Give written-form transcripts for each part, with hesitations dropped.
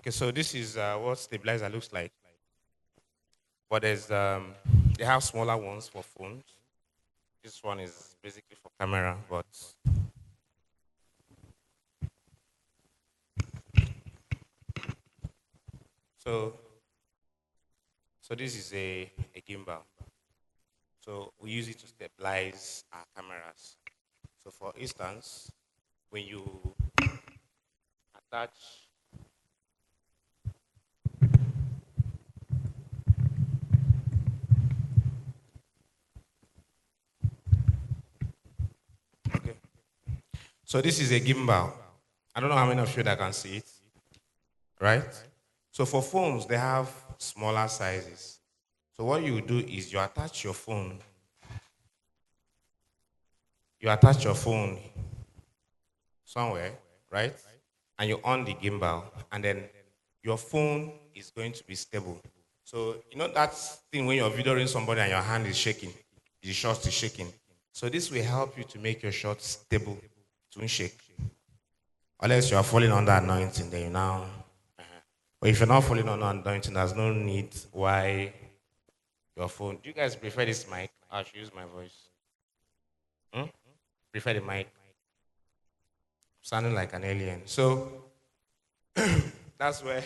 Okay, so this is what stabilizer looks like. But they have smaller ones for phones. This one is basically for camera, but so so this is a gimbal. So we use it to stabilize our cameras. So for instance, when you attach, okay. So this is a gimbal. I don't know how many of you that can see it, right? So for phones, they have smaller sizes. So what you do is you attach your phone somewhere, right? And you on the gimbal, and then your phone is going to be stable. So you know that thing when you're videoing somebody and your hand is shaking, the shot is shaking. So this will help you to make your shot stable. It won't shake. Unless you are falling under anointing, then you now. But if you're not falling under anointing, there's no need why your phone. Do you guys prefer this mic? I should use my voice. Hmm? Prefer the mic? Sounding like an alien. So that's where.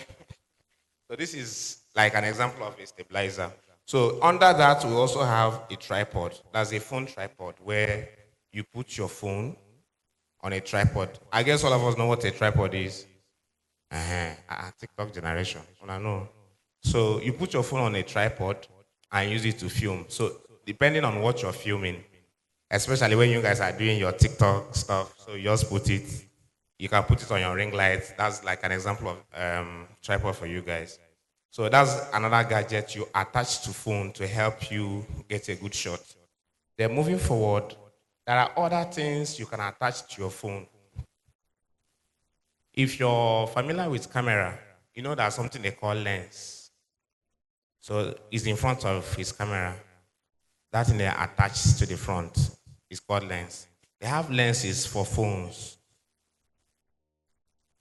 So this is like an example of a stabilizer. So under that, we also have a tripod. That's a phone tripod where you put your phone on a tripod. I guess all of us know what a tripod is. TikTok generation. I know. So you put your phone on a tripod and use it to film. So depending on what you're filming, especially when you guys are doing your TikTok stuff, so you just put it. You can put it on your ring light. That's like an example of tripod for you guys. So that's another gadget you attach to phone to help you get a good shot. Then moving forward, there are other things you can attach to your phone. If you're familiar with camera, you know there's something they call lens. So it's in front of his camera. That thing they attached to the front is called lens. They have lenses for phones.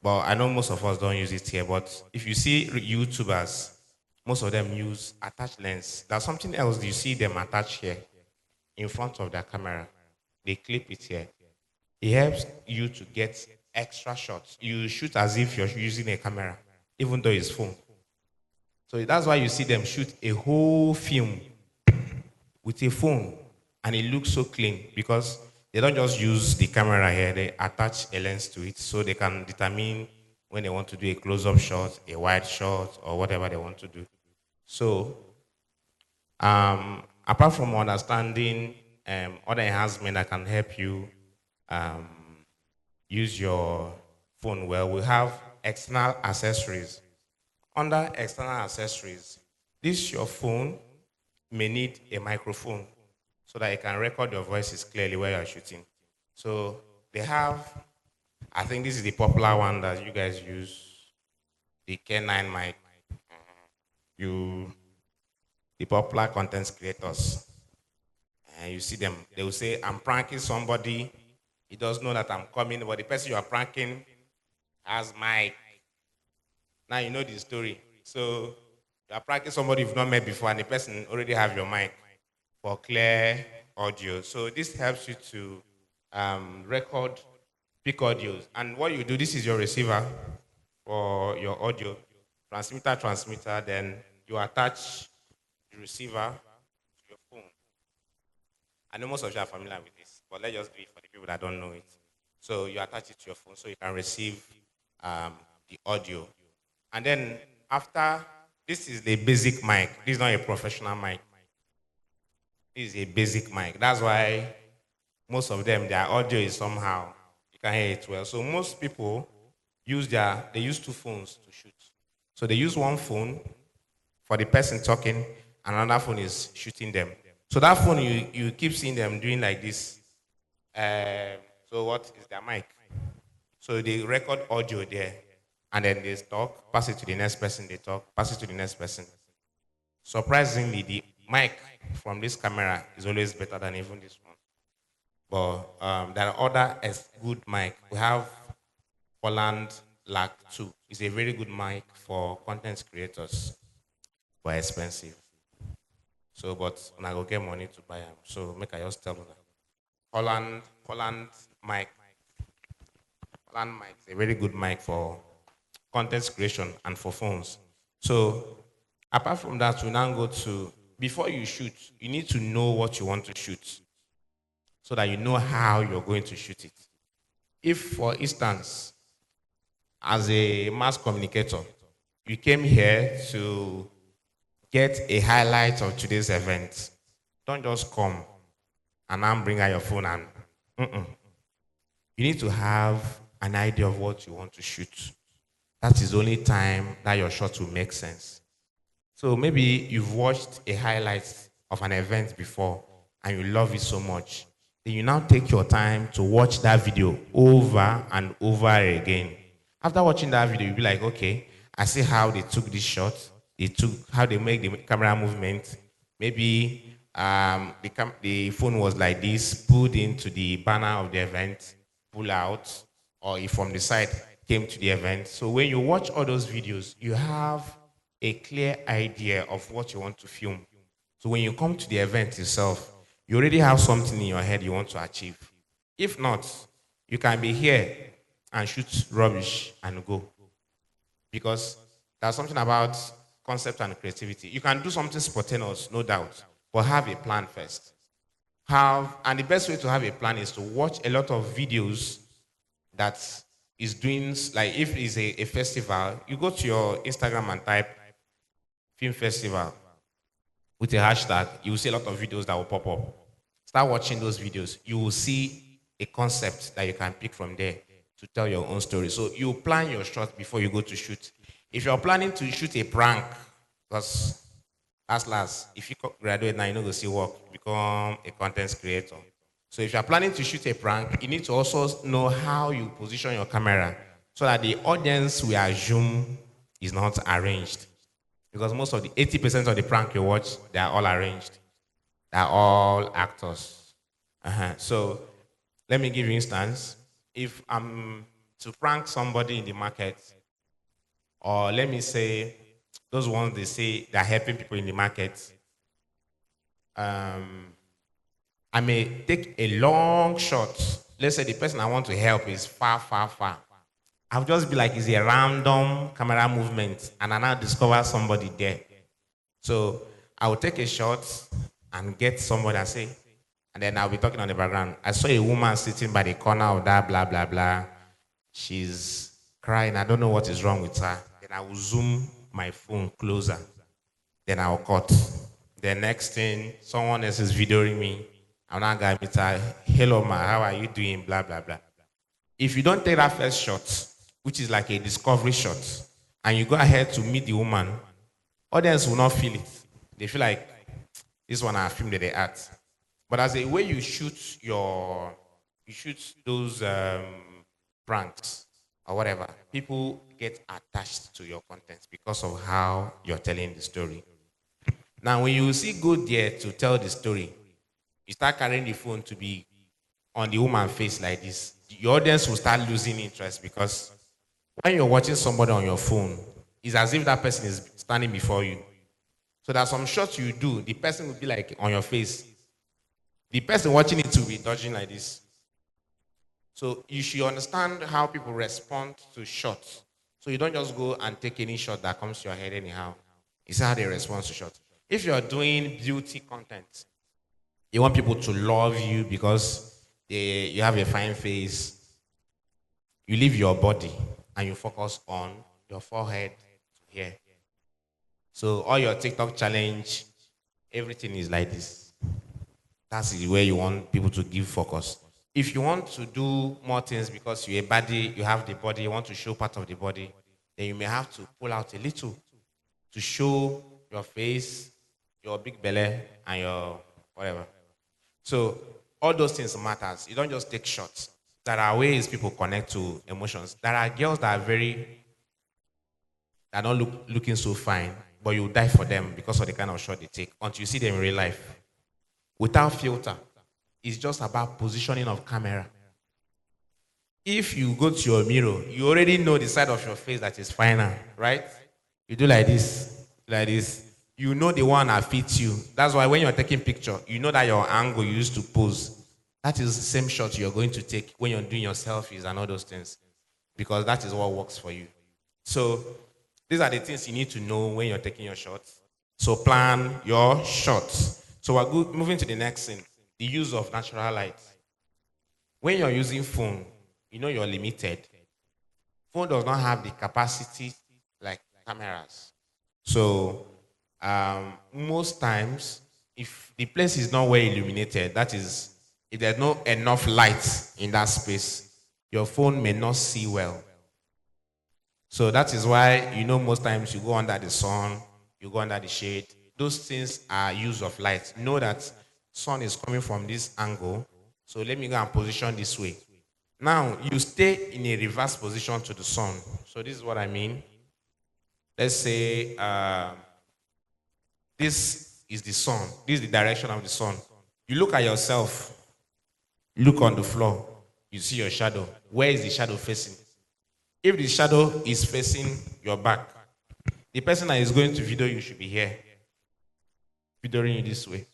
But I know most of us don't use it here. But if you see YouTubers, most of them use attached lens. There's something else you see them attach here in front of their camera. They clip it here. It helps you to get extra shots. You shoot as if you're using a camera, even though it's phone. So that's why you see them shoot a whole film with a phone and it looks so clean because they don't just use the camera here, they attach a lens to it so they can determine when they want to do a close-up shot, a wide shot, or whatever they want to do. So apart from understanding other enhancement that can help you um, use your phone well, we have external accessories. Under external accessories, this your phone may need a microphone so that it can record your voices clearly while you're shooting. So they have, I think this is the popular one that you guys use, the K9 mic. You, the popular content creators, and you see them, they will say, I'm pranking somebody. He doesn't know that I'm coming, but the person you are pranking has mic. Now you know the story. So you are pranking somebody you've not met before, and the person already have your mic for clear audio. So this helps you to record peak audios. And what you do, this is your receiver for your audio, transmitter, then you attach the receiver to your phone. I know most of you are familiar with this, but let's just do it for the people that don't know it. So you attach it to your phone so you can receive the audio. And then after, this is the basic mic. This is not a professional mic. This is a basic mic. That's why most of them, their audio is somehow, you can hear it well. So most people they use two phones to shoot. So they use one phone for the person talking, and another phone is shooting them. So that phone, you keep seeing them doing like this. So what is their mic? So they record audio there, and then they talk, pass it to the next person, they talk, pass it to the next person. Surprisingly, the mic from this camera is always better than even this one. But there are other as good mic. We have Holland Lag 2. It's a very good mic for content creators, but expensive. So, but when I go get money to buy them, so make I just tell them. Holland mic, Holland mic is a very good mic for content creation and for phones. So, apart from that, we now go to before you shoot, you need to know what you want to shoot so that you know how you're going to shoot it. If, for instance, as a mass communicator, you came here to get a highlight of today's event, don't just come and now bring out your phone and you need to have an idea of what you want to shoot. That is the only time that your shot will make sense. So maybe you've watched a highlight of an event before and you love it so much. Then you now take your time to watch that video over and over again. After watching that video, you'll be like, okay, I see how they took this shot. They took how they make the camera movement. Maybe the phone was like this, pulled into the banner of the event, pull out, or if from the side came to the event. So when you watch all those videos, you have a clear idea of what you want to film. So when you come to the event itself, you already have something in your head you want to achieve. If not, you can be here and shoot rubbish and go. Because there's something about concept and creativity. You can do something spontaneous, no doubt, but have a plan first. And the best way to have a plan is to watch a lot of videos that is doing, like if it's a festival, you go to your Instagram and type film festival with a hashtag, you will see a lot of videos that will pop up. Start watching those videos. You will see a concept that you can pick from there to tell your own story. So you plan your shot before you go to shoot. If you're planning to shoot a prank, because last, if you graduate now, you know go see work, become a content creator. So if you're planning to shoot a prank, you need to also know how you position your camera so that the audience we assume is not arranged. Because most of the 80% of the prank you watch, they are all arranged. They are all actors. So let me give you an instance. If I'm to prank somebody in the market, or let me say, those ones they say they're helping people in the market, I may take a long shot. Let's say the person I want to help is far, far, far. I'll just be like, it's a random camera movement, and I now discover somebody there. So I will take a shot and get somebody and say, and then I'll be talking on the background. I saw a woman sitting by the corner of that, blah, blah, blah. She's crying. I don't know what is wrong with her. Then I will zoom my phone closer. Then I'll cut. The next thing, someone else is videoing me. I'm not going to meet her. Hello, ma, how are you doing? Blah, blah, blah. If you don't take that first shot, which is like a discovery shot, and you go ahead to meet the woman, audience will not feel it. They feel like this one I filmed the art. But as a way you shoot those pranks or whatever, people get attached to your content because of how you're telling the story. Now, when you see go there to tell the story, you start carrying the phone to be on the woman's face like this. Your audience will start losing interest because when you're watching somebody on your phone, it's as if that person is standing before you. So there's some shots you do, the person will be like on your face. The person watching it will be dodging like this. So you should understand how people respond to shots. So you don't just go and take any shot that comes to your head anyhow. It's how they respond to shots. If you're doing beauty content, you want people to love you because you have a fine face. You leave your body and you focus on your forehead to here. So all your TikTok challenge, everything is like this. That's where you want people to give focus. If you want to do more things because you're a body, you have the body, you want to show part of the body, then you may have to pull out a little to show your face, your big belly, and your whatever. So all those things matters. You don't just take shots. There are ways people connect to emotions. There are girls that are not looking so fine, but you die for them because of the kind of shot they take until you see them in real life. Without filter, it's just about positioning of camera. If you go to your mirror, you already know the side of your face that is finer, right? You do like this, like this. You know the one that fits you. That's why when you're taking picture, you know that your angle you used to pose, that is the same shot you're going to take when you're doing your selfies and all those things, because that is what works for you. So these are the things you need to know when you're taking your shots. So plan your shots. So we're moving to the next thing, the use of natural light. When you're using phone, you know you're limited. Phone does not have the capacity like cameras. So most times, if the place is not well illuminated, that is, if there's no enough light in that space, your phone may not see well. So that is why, you know, most times you go under the sun, you go under the shade. Those things are use of light. Know that sun is coming from this angle. So let me go and position this way. Now you stay in a reverse position to the sun. So this is what I mean. Let's say this is the sun. This is the direction of the sun. You look at yourself. Look on the floor. You see your shadow. Where is the shadow facing? If the shadow is facing your back, the person that is going to video you should be here, videoing you this way.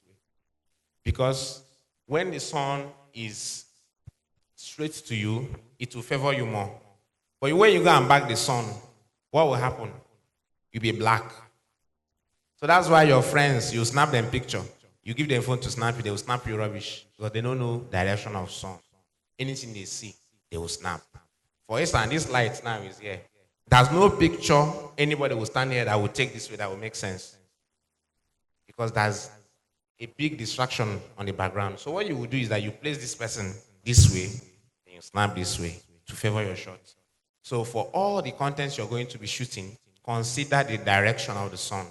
Because when the sun is straight to you, it will favor you more. But when you go and back the sun, what will happen? You'll be black. So that's why your friends, you snap them picture. You give them phone to snap you, they will snap you rubbish. Because they don't know direction of sun. Anything they see, they will snap. For instance, this light now is here. There's no picture anybody will stand here that will take this way that will make sense. Because there's a big distraction on the background. So what you will do is that you place this person this way, and you snap this way to favor your shot. So for all the contents you're going to be shooting, consider the direction of the sun.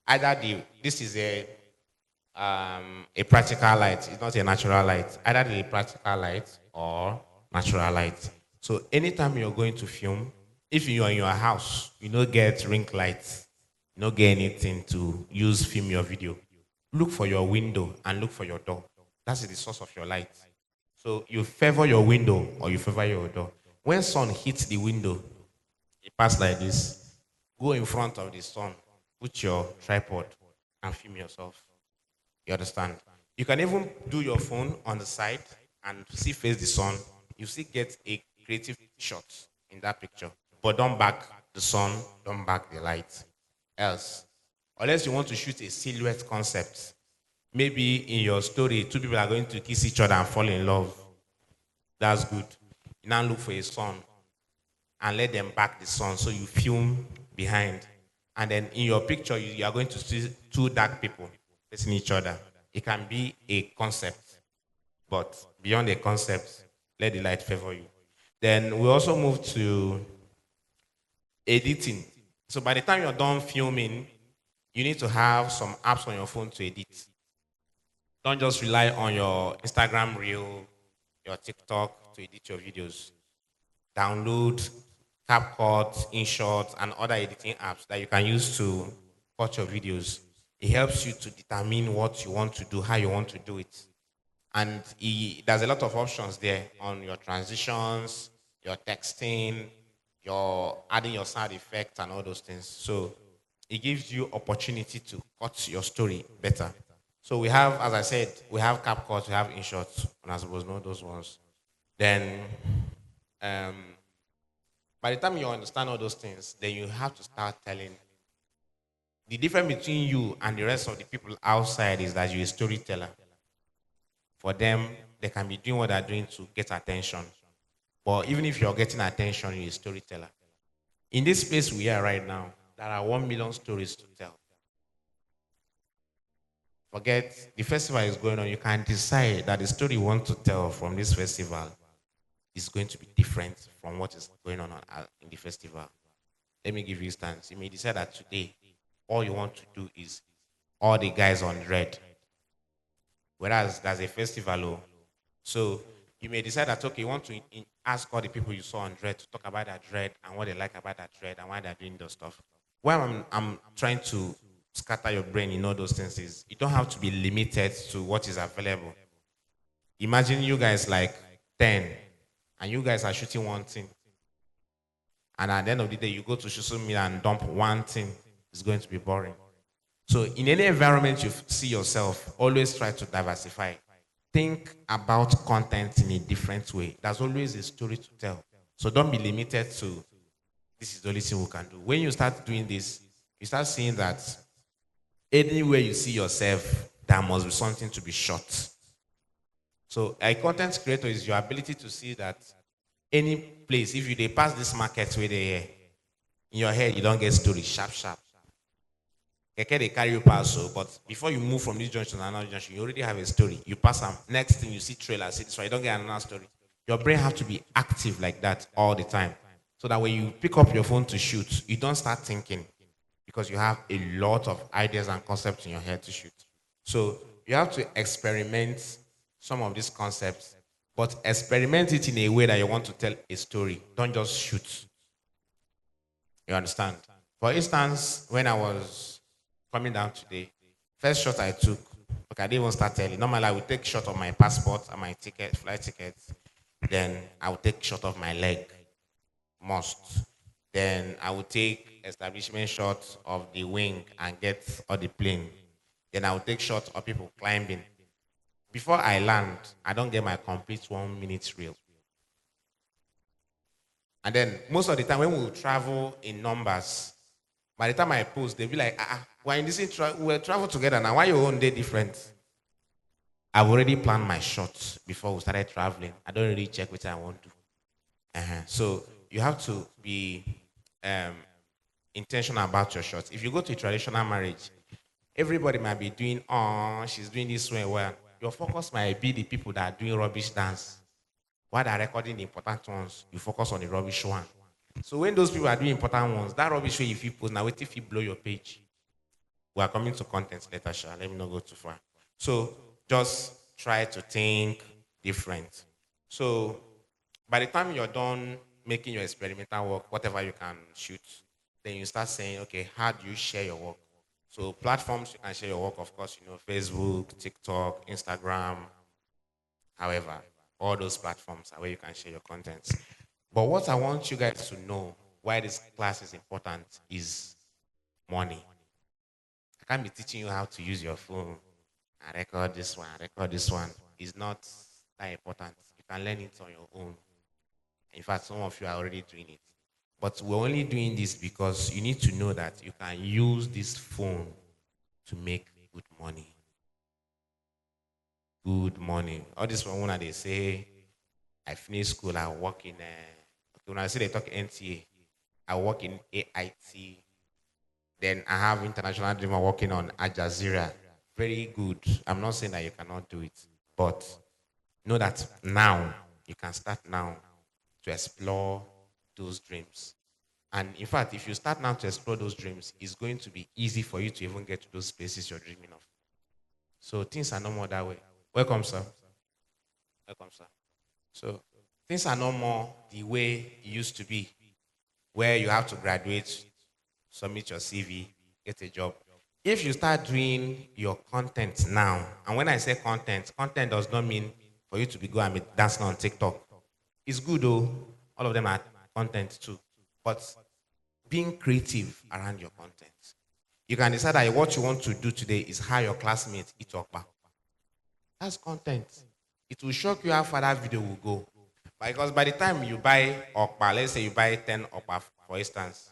Either this is a practical light, it's not a natural light. Either the practical light or natural light. So anytime you're going to film, if you're in your house, you don't get ring lights, you don't get anything to use film your video. Look for your window and look for your door. That's the source of your light. So you favor your window or you favor your door. When sun hits the window, it passes like this. Go in front of the sun, put your tripod and film yourself. You understand? You can even do your phone on the side and see face the sun. You still get a creative shot in that picture. But don't back the sun, don't back the light. Else, unless you want to shoot a silhouette concept, maybe in your story, two people are going to kiss each other and fall in love. That's good. You now look for a sun and let them back the sun so you film behind. And then in your picture, you are going to see two dark people facing each other. It can be a concept, but beyond the concept, let the light favor you. Then we also move to editing. So by the time you're done filming, you need to have some apps on your phone to edit. Don't just rely on your Instagram reel, your TikTok to edit your videos. Download CapCut, InShot, and other editing apps that you can use to cut your videos. It helps you to determine what you want to do, how you want to do it. And there's a lot of options there on your transitions, your texting, your adding your sound effects and all those things. So it gives you opportunity to cut your story better. So we have, as I said, we have CapCut, we have InShot, and I suppose know those ones. Then by the time you understand all those things, then you have to start telling. The difference between you and the rest of the people outside is that you're a storyteller. For them, they can be doing what they're doing to get attention. But even if you're getting attention, you're a storyteller. In this space we are right now, there are 1 million stories to tell. Forget, the festival is going on. You can decide that the story you want to tell from this festival is going to be different from what is going on in the festival. Let me give you a instance. You may decide that today, all you want to do is all the guys on red. Whereas there's a festival, so you may decide that, okay, you want to ask all the people you saw on Dread to talk about that Dread and what they like about that Dread and why they're doing those stuff. Why I'm trying to scatter your brain in all those things is you don't have to be limited to what is available. Imagine you guys like 10 and you guys are shooting one thing, and at the end of the day, you go to social media and dump one thing, it's going to be boring. So in any environment you see yourself, always try to diversify. Think about content in a different way. There's always a story to tell. So don't be limited to this is the only thing we can do. When you start doing this, you start seeing that anywhere you see yourself, there must be something to be shot. So a content creator is your ability to see that any place, if you they pass this market where they in your head, you don't get story, sharp, sharp. Keke they carry you pass, so but before you move from this junction to another junction, you already have a story. You pass them. Next thing you see trailer, see this one, you don't get another story. Your brain have to be active like that all the time. So that when you pick up your phone to shoot, you don't start thinking because you have a lot of ideas and concepts in your head to shoot. So you have to experiment some of these concepts, but experiment it in a way that you want to tell a story. Don't just shoot. You understand? For instance, when I was coming down today, first shot I took, okay, I didn't even start early. Normally I would take shot of my passport and my ticket, flight ticket. Then I would take shot of my leg, must. Then I would take establishment shot of the wing and get on the plane. Then I would take shot of people climbing. Before I land, I don't get my complete 1 minute reel. And then most of the time when we travel in numbers, by the time I post, they'll be like, we're in this we'll travel together now. Why your own day different? I've already planned my shots before we started traveling. I don't really check what I want to. So you have to be intentional about your shots. If you go to a traditional marriage, everybody might be doing, oh, she's doing this way well. Your focus might be the people that are doing rubbish dance. While they're recording the important ones, you focus on the rubbish one. So when those people are doing important ones, that rubbish way if you post, now wait if you blow your page. We are coming to content later, Sha. Let me not go too far. So just try to think different. So by the time you're done making your experimental work, whatever you can shoot, then you start saying, okay, how do you share your work? So platforms you can share your work, of course, Facebook, TikTok, Instagram, however, all those platforms are where you can share your contents. But what I want you guys to know why this class is important is money. I can't be teaching you how to use your phone and record this one, record this one. It's not that important. You can learn it on your own. In fact, some of you are already doing it. But we're only doing this because you need to know that you can use this phone to make good money. Good money. All this one when they say, I finish school, I work in, when I say they talk NTA, I work in AIT. Then I have international dreamer working on Al Jazeera. Very good. I'm not saying that you cannot do it, but know that now, you can start now to explore those dreams. And in fact, if you start now to explore those dreams, it's going to be easy for you to even get to those places you're dreaming of. So things are no more that way. Welcome, sir. Welcome, sir. So things are no more the way it used to be, where you have to graduate, submit your CV, get a job. If you start doing your content now, and when I say content, content does not mean for you to be going and be dancing on TikTok. It's good though. All of them are content too. But being creative around your content. You can decide that what you want to do today is how your classmates eat okpa. That's content. It will shock you how far that video will go. Because by the time you buy okpa, let's say you buy 10 okpa, for instance,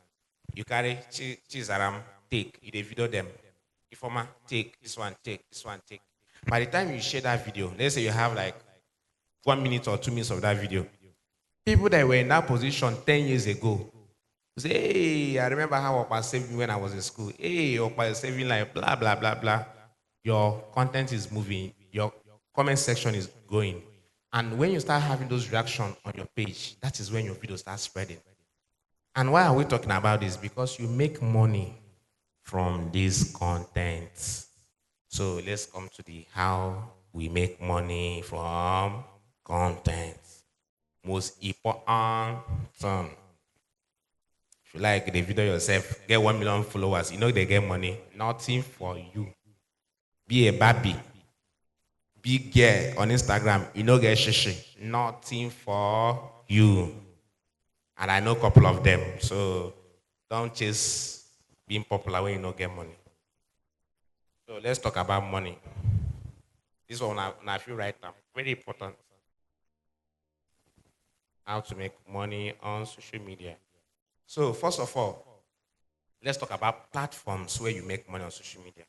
you carry cheese aram, take, you dey video them. Informa, take, this one, take, this one, take. By the time you share that video, let's say you have like 1 minute or 2 minutes of that video, people that were in that position 10 years ago say, hey, I remember how Okpa saved me when I was in school. Hey, Okpa is saving like blah, blah, blah, blah. Your content is moving. Your comment section is going. And when you start having those reactions on your page, that is when your video starts spreading. And why are we talking about this? Because you make money from this content. So let's come to the how we make money from content. Most important. If you like the video yourself, get 1 million followers, you know they get money. Nothing for you. Be a baby. big girl on Instagram, you know get shishi. Nothing for you. And I know a couple of them. So don't chase being popular when you don't get money. So let's talk about money. This one I feel right now. Very important. How to make money on social media. So first of all, let's talk about platforms where you make money on social media.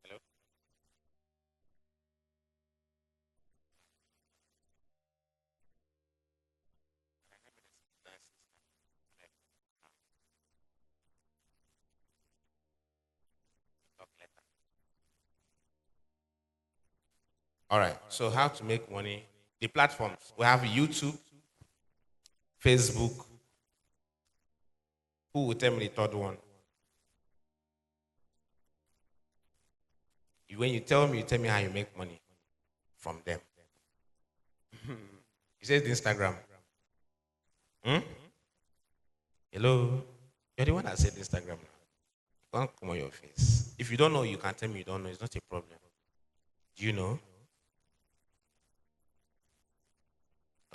Hello? All right. So how to make money? The platforms. We have YouTube, Facebook. Who will tell me the third one? When you tell me how you make money from them. You said Instagram. Hmm? Hello? You're the one that said Instagram. Can't come on your face. If you don't know, you can tell me you don't know. It's not a problem. Do you know?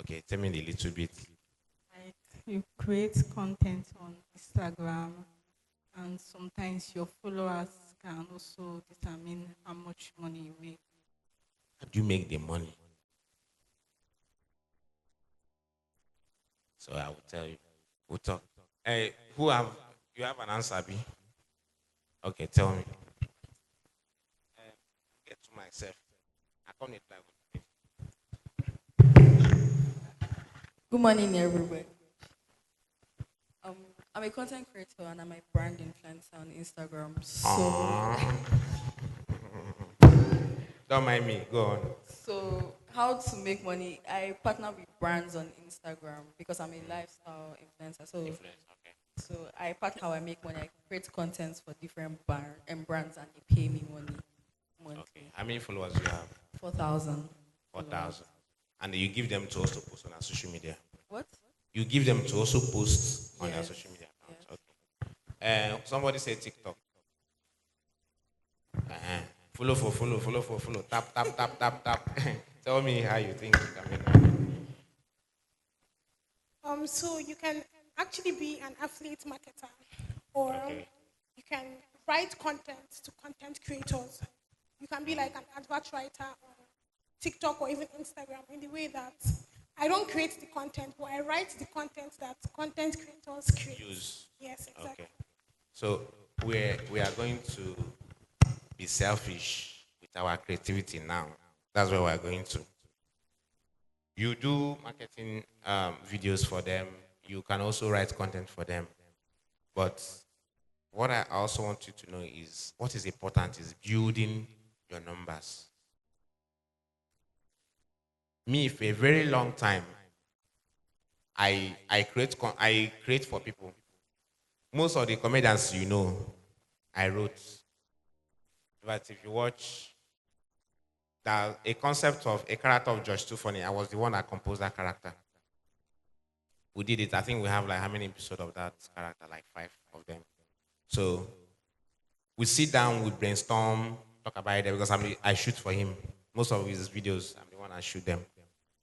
Okay, tell me a little bit. Like you create content on Instagram, and sometimes your followers can also determine how much money you make. How do you make the money? So I will tell you. We'll talk. Hey, who have you have an answer, B? Okay, tell me. Get to myself. I come to try with Good morning, everybody. Um, I'm a content creator and I'm a brand influencer on Instagram. Don't mind me. Go on. So how to make money? I partner with brands on Instagram because I'm a lifestyle influencer. Influence. Okay. So I partner how I make money. I create content for different brands and they pay me money monthly. Okay. How many followers do you have? 4,000. 4,000. And you give them to also post on our social media. What? You give them to also post on their Yes. social media accounts. Yes. Okay. Somebody say TikTok. Uh-huh. Follow. Tap. Tell me how you think you can make money. So you can actually be an affiliate marketer, or Okay. you can write content to content creators. You can be like an advert writer on TikTok or even Instagram in the way that I don't create the content, but I write the content that content creators create. Use. Yes, exactly. Okay. So we are going to be selfish with our creativity now. That's where we're going to. You do marketing videos for them. You can also write content for them. But what I also want you to know is what is important is building your numbers. Me, for a very long time, I create for people. Most of the comedians you know, I wrote. But if you watch a concept of a character of Josh Too Funny, I was the one that composed that character. We did it. I think we have like how many episodes of that character? Like 5 of them. So we sit down, we brainstorm, talk about it because I shoot for him. Most of his videos, I'm the one that shoot them.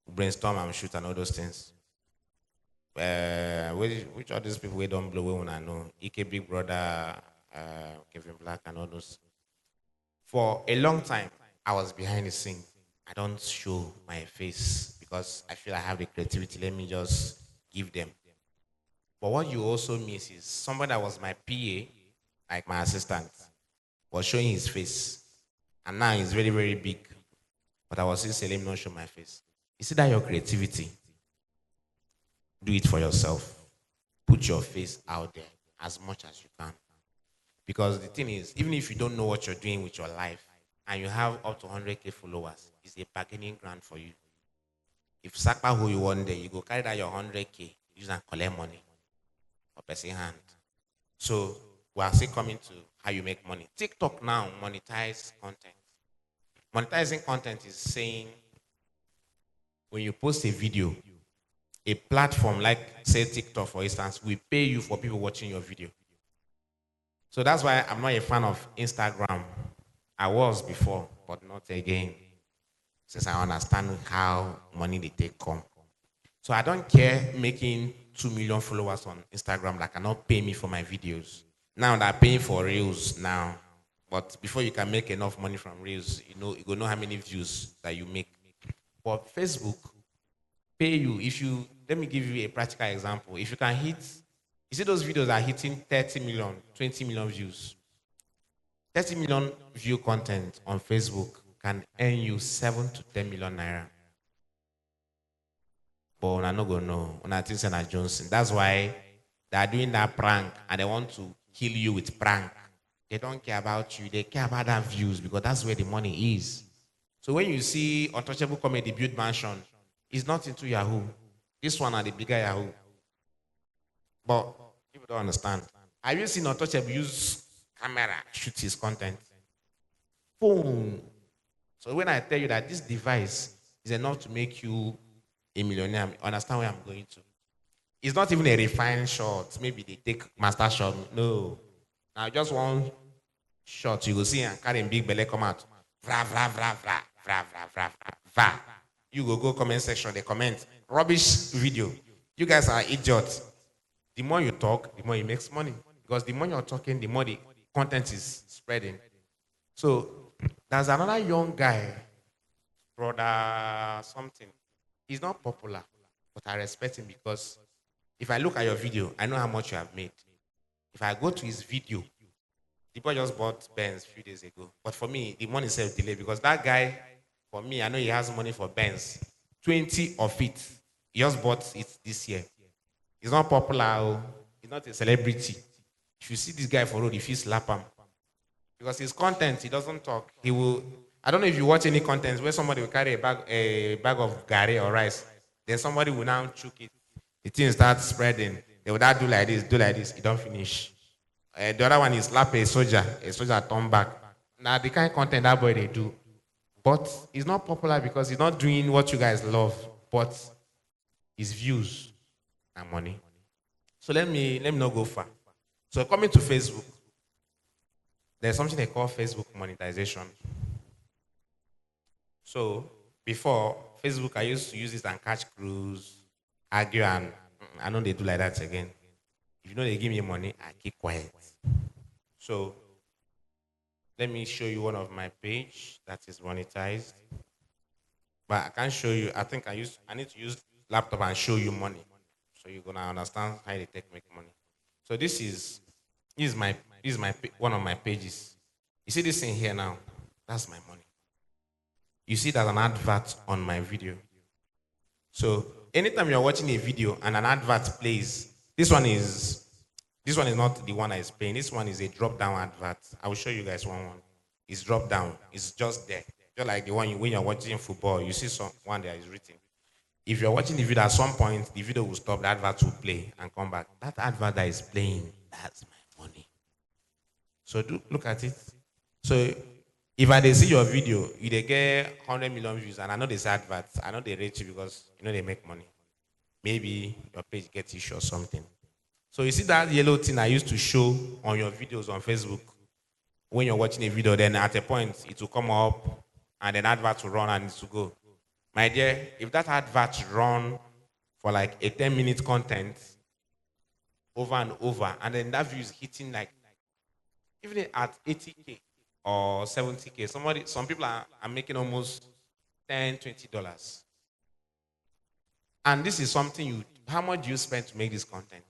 We brainstorm and shoot and all those things. Which of these people we don't blow when I know? Ike Big Brother, Kevin Black, and all those. For a long time, I was behind the scene. I don't show my face because I feel I have the creativity. Let me just give them. But what you also miss is somebody that was my PA, like my assistant, was showing his face. And now he's very, very big. But I was still saying, let me not show my face. You see that your creativity? Do it for yourself. Put your face out there as much as you can. Because the thing is, even if you don't know what you're doing with your life and you have up to 100K followers, it's a bargaining ground for you. If Sakpa who you one day, you go carry that your 100K, use and collect money for person hand. So we are still coming to how you make money. TikTok now monetize content. Monetizing content is saying when you post a video, a platform like say TikTok, for instance, will pay you for people watching your video. So that's why I'm not a fan of Instagram. I was before, but not again, since I understand how money they take come. So I don't care making 2 million followers on Instagram that cannot pay me for my videos. Now they're paying for Reels now. But before you can make enough money from Reels, you go know how many views that you make. But Facebook pay you if you, let me give you a practical example. If you can hit, you see those videos are hitting 30 million, 20 million views. 30 million view content on Facebook can earn you 7 to 10 million naira. But I not gonna know. When I think Senna Johnson. That's why they are doing that prank and they want to kill you with prank. They don't care about you, they care about that views because that's where the money is. So when you see Untouchable Comedy build mansion, it's not into Yahoo. This one are the bigger Yahoo. But people don't understand. Have you seen Untouchable use camera shoot his content? Phone. So when I tell you that this device is enough to make you a millionaire, understand where I'm going to. It's not even a refined shot. Maybe they take master shot. No. Now just one shot, you go see and carry a big belly come out. Vra, vra, vra, vra, vra, vra, vra, vra, vra. You go comment section, they comment. Rubbish video. You guys are idiots. The more you talk, the more it makes money. Because the more you're talking, the more the content is spreading. So there's another young guy, brother something. He's not popular, but I respect him because if I look at your video, I know how much you have made. If I go to his video, the boy just bought Benz a few days ago. But for me, the money self delayed because that guy, for me, I know he has money for Benz. 20 of it. He just bought it this year. He's not popular. Oh. He's not a celebrity. If you see this guy for road, if you slap him. Because his content, he doesn't talk. He will. I don't know if you watch any content where somebody will carry a bag of gari or rice. Then somebody will now choke it. The thing starts spreading. They will not do like this, do like this. It don't finish. The other one is slap a soldier turn back. Now the kind of content that boy they do. But he's not popular because he's not doing what you guys love, but his views and money. So let me not go far. So coming to Facebook, there's something they call Facebook monetization. So before Facebook, I used to use it and catch crews, argue, and I know they do like that again. If you know they give me money, I keep quiet. So let me show you one of my page that is monetized. But I can't show you. I think I need to use laptop and show you money. So you're gonna understand how they make money. So this is one of my pages. You see this thing here now? That's my money. You see there's an advert on my video. So anytime you're watching a video and an advert plays, this one is not the one I is playing. This one is a drop-down advert. I will show you guys one. It's drop down. It's just there. Just like the one when you're watching football, you see one there is written. If you're watching the video, at some point, the video will stop, the advert will play and come back. That advert that is playing, that's my money. So look at it. So if I see your video, you they get 100 million views, and I know this adverts, I know they rate you because you know they make money. Maybe your page gets issue or something. So you see that yellow thing I used to show on your videos on Facebook when you're watching a video, then at a point it will come up and then advert will run and it will go. My dear, if that advert run for like a 10-minute content over and over, and then that view is hitting like even at 80K or 70K, some people are making almost $10, $20. And this is something how much do you spend to make this content?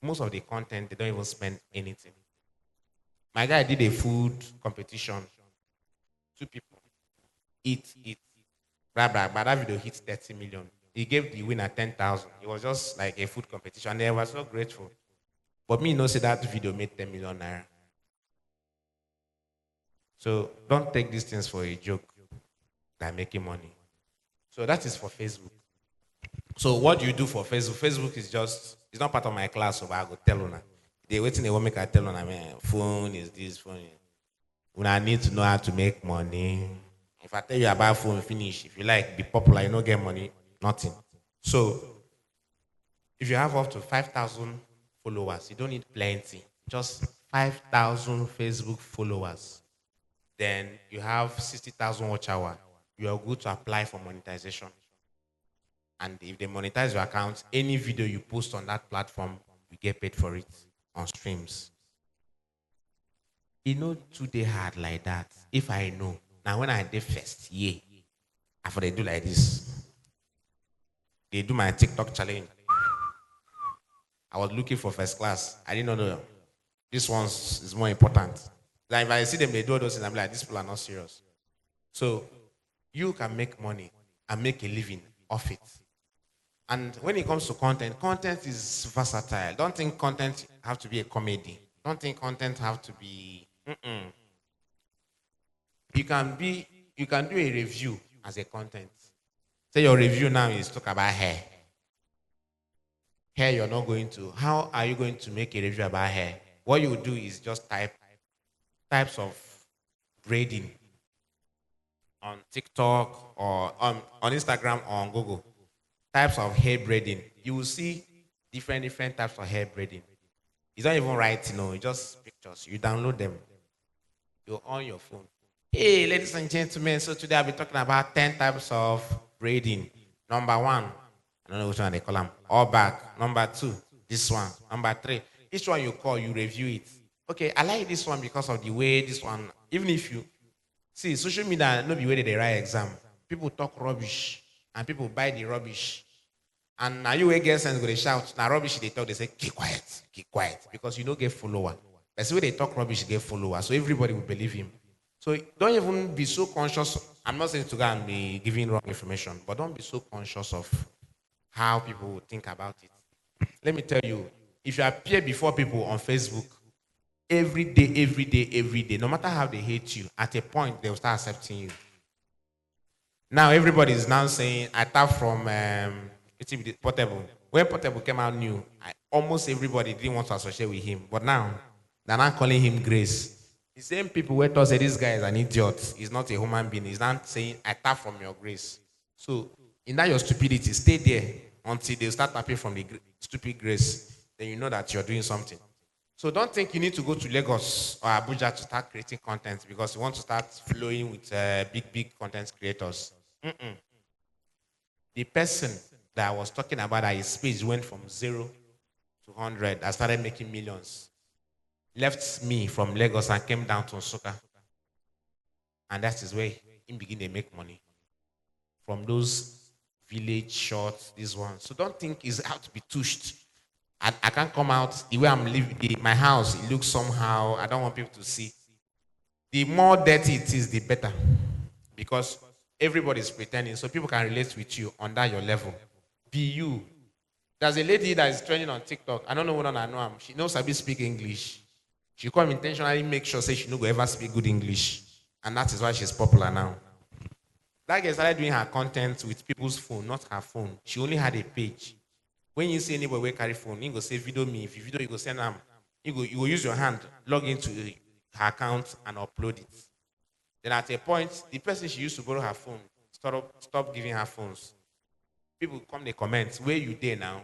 Most of the content, they don't even spend anything. My guy did a food competition. 2 people. Eat. Blah, blah, but that video hit 30 million. He gave the winner 10,000. It was just like a food competition. And they were so grateful. But me, say that video made 10 million naira. So don't take these things for a joke. They're making money. So that is for Facebook. So what do you do for Facebook? Facebook is it's not part of my class, so I go tell you. They're waiting, they won't make a tell you. Phone is this, phone is. When I need to know how to make money. If I tell you about phone, finish. If you like, be popular, you don't get money, nothing. So if you have up to 5,000 followers, you don't need plenty. Just 5,000 Facebook followers, then you have 60,000 watch hour, you are good to apply for monetization. And if they monetize your account, any video you post on that platform, you get paid for it on streams. You know, today hard like that. If I know, now when I did first, yeah, after they do like this, they do my TikTok challenge. I was looking for first class. I didn't know this one is more important. Like if I see them, they do all those things, I'm like, these people are not serious. So you can make money and make a living off it. And when it comes to content, content is versatile. Don't think content have to be a comedy. Don't think content have to be. You can be. You can do a review as a content. Say your review now is talk about hair. Hair, you're not going to. How are you going to make a review about hair? What you do is just type types of braiding on TikTok or on Instagram or on Google. Types of hair braiding. You will see different types of hair braiding. It's not even right, it's just pictures. You download them. You're on your phone. Hey, ladies and gentlemen, so today I'll be talking about 10 types of braiding. Number one, I don't know which one they call them. All back. Number two, this one. Number three, each one you call, you review it. Okay, I like this one because of the way this one, even if you see social media, no be where they write exam. People talk rubbish and people buy the rubbish. And now you get sense go they shout. Now rubbish they talk, they say, keep quiet. Because you don't get follower. That's where they talk rubbish, get follower. So everybody will believe him. So don't even be so conscious. I'm not saying to go and be giving wrong information, but don't be so conscious of how people will think about it. Let me tell you, if you appear before people on Facebook every day, no matter how they hate you, at a point they will start accepting you. Now everybody is now saying, I tap from it's Portable. When Portable came out new, almost everybody didn't want to associate with him. But now, they're not calling him Grace. The same people who thought say this guy is an idiot, he's not a human being, he's not saying, I tap from your grace. So, in that your stupidity, stay there until they start tapping from the stupid grace. Then you know that you're doing something. So don't think you need to go to Lagos or Abuja to start creating content because you want to start flowing with big content creators. The person that I was talking about that his page went from 0 to 100, I started making millions. Left me from Lagos and came down to Nsukka. And that is where he began to make money. From those village shots, this one. So don't think it's out to be tushed. I can't come out the way I'm living. My house, it looks somehow. I don't want people to see. The more dirty it is, the better. Because everybody's pretending. So people can relate with you under your level. Be you. There's a lady that is trending on TikTok. I don't know whether I know her. She knows how to speak English. She come intentionally make sure say she no go ever speak good English. And that is why she's popular now. That girl started doing her content with people's phone, not her phone. She only had a page. When you see anybody will carry phone, you go say video me. If you video, you go send them. You go use your hand, log into her account and upload it. Then at a point, the person she used to borrow her phone stop giving her phones. People come, they comment, where you there now?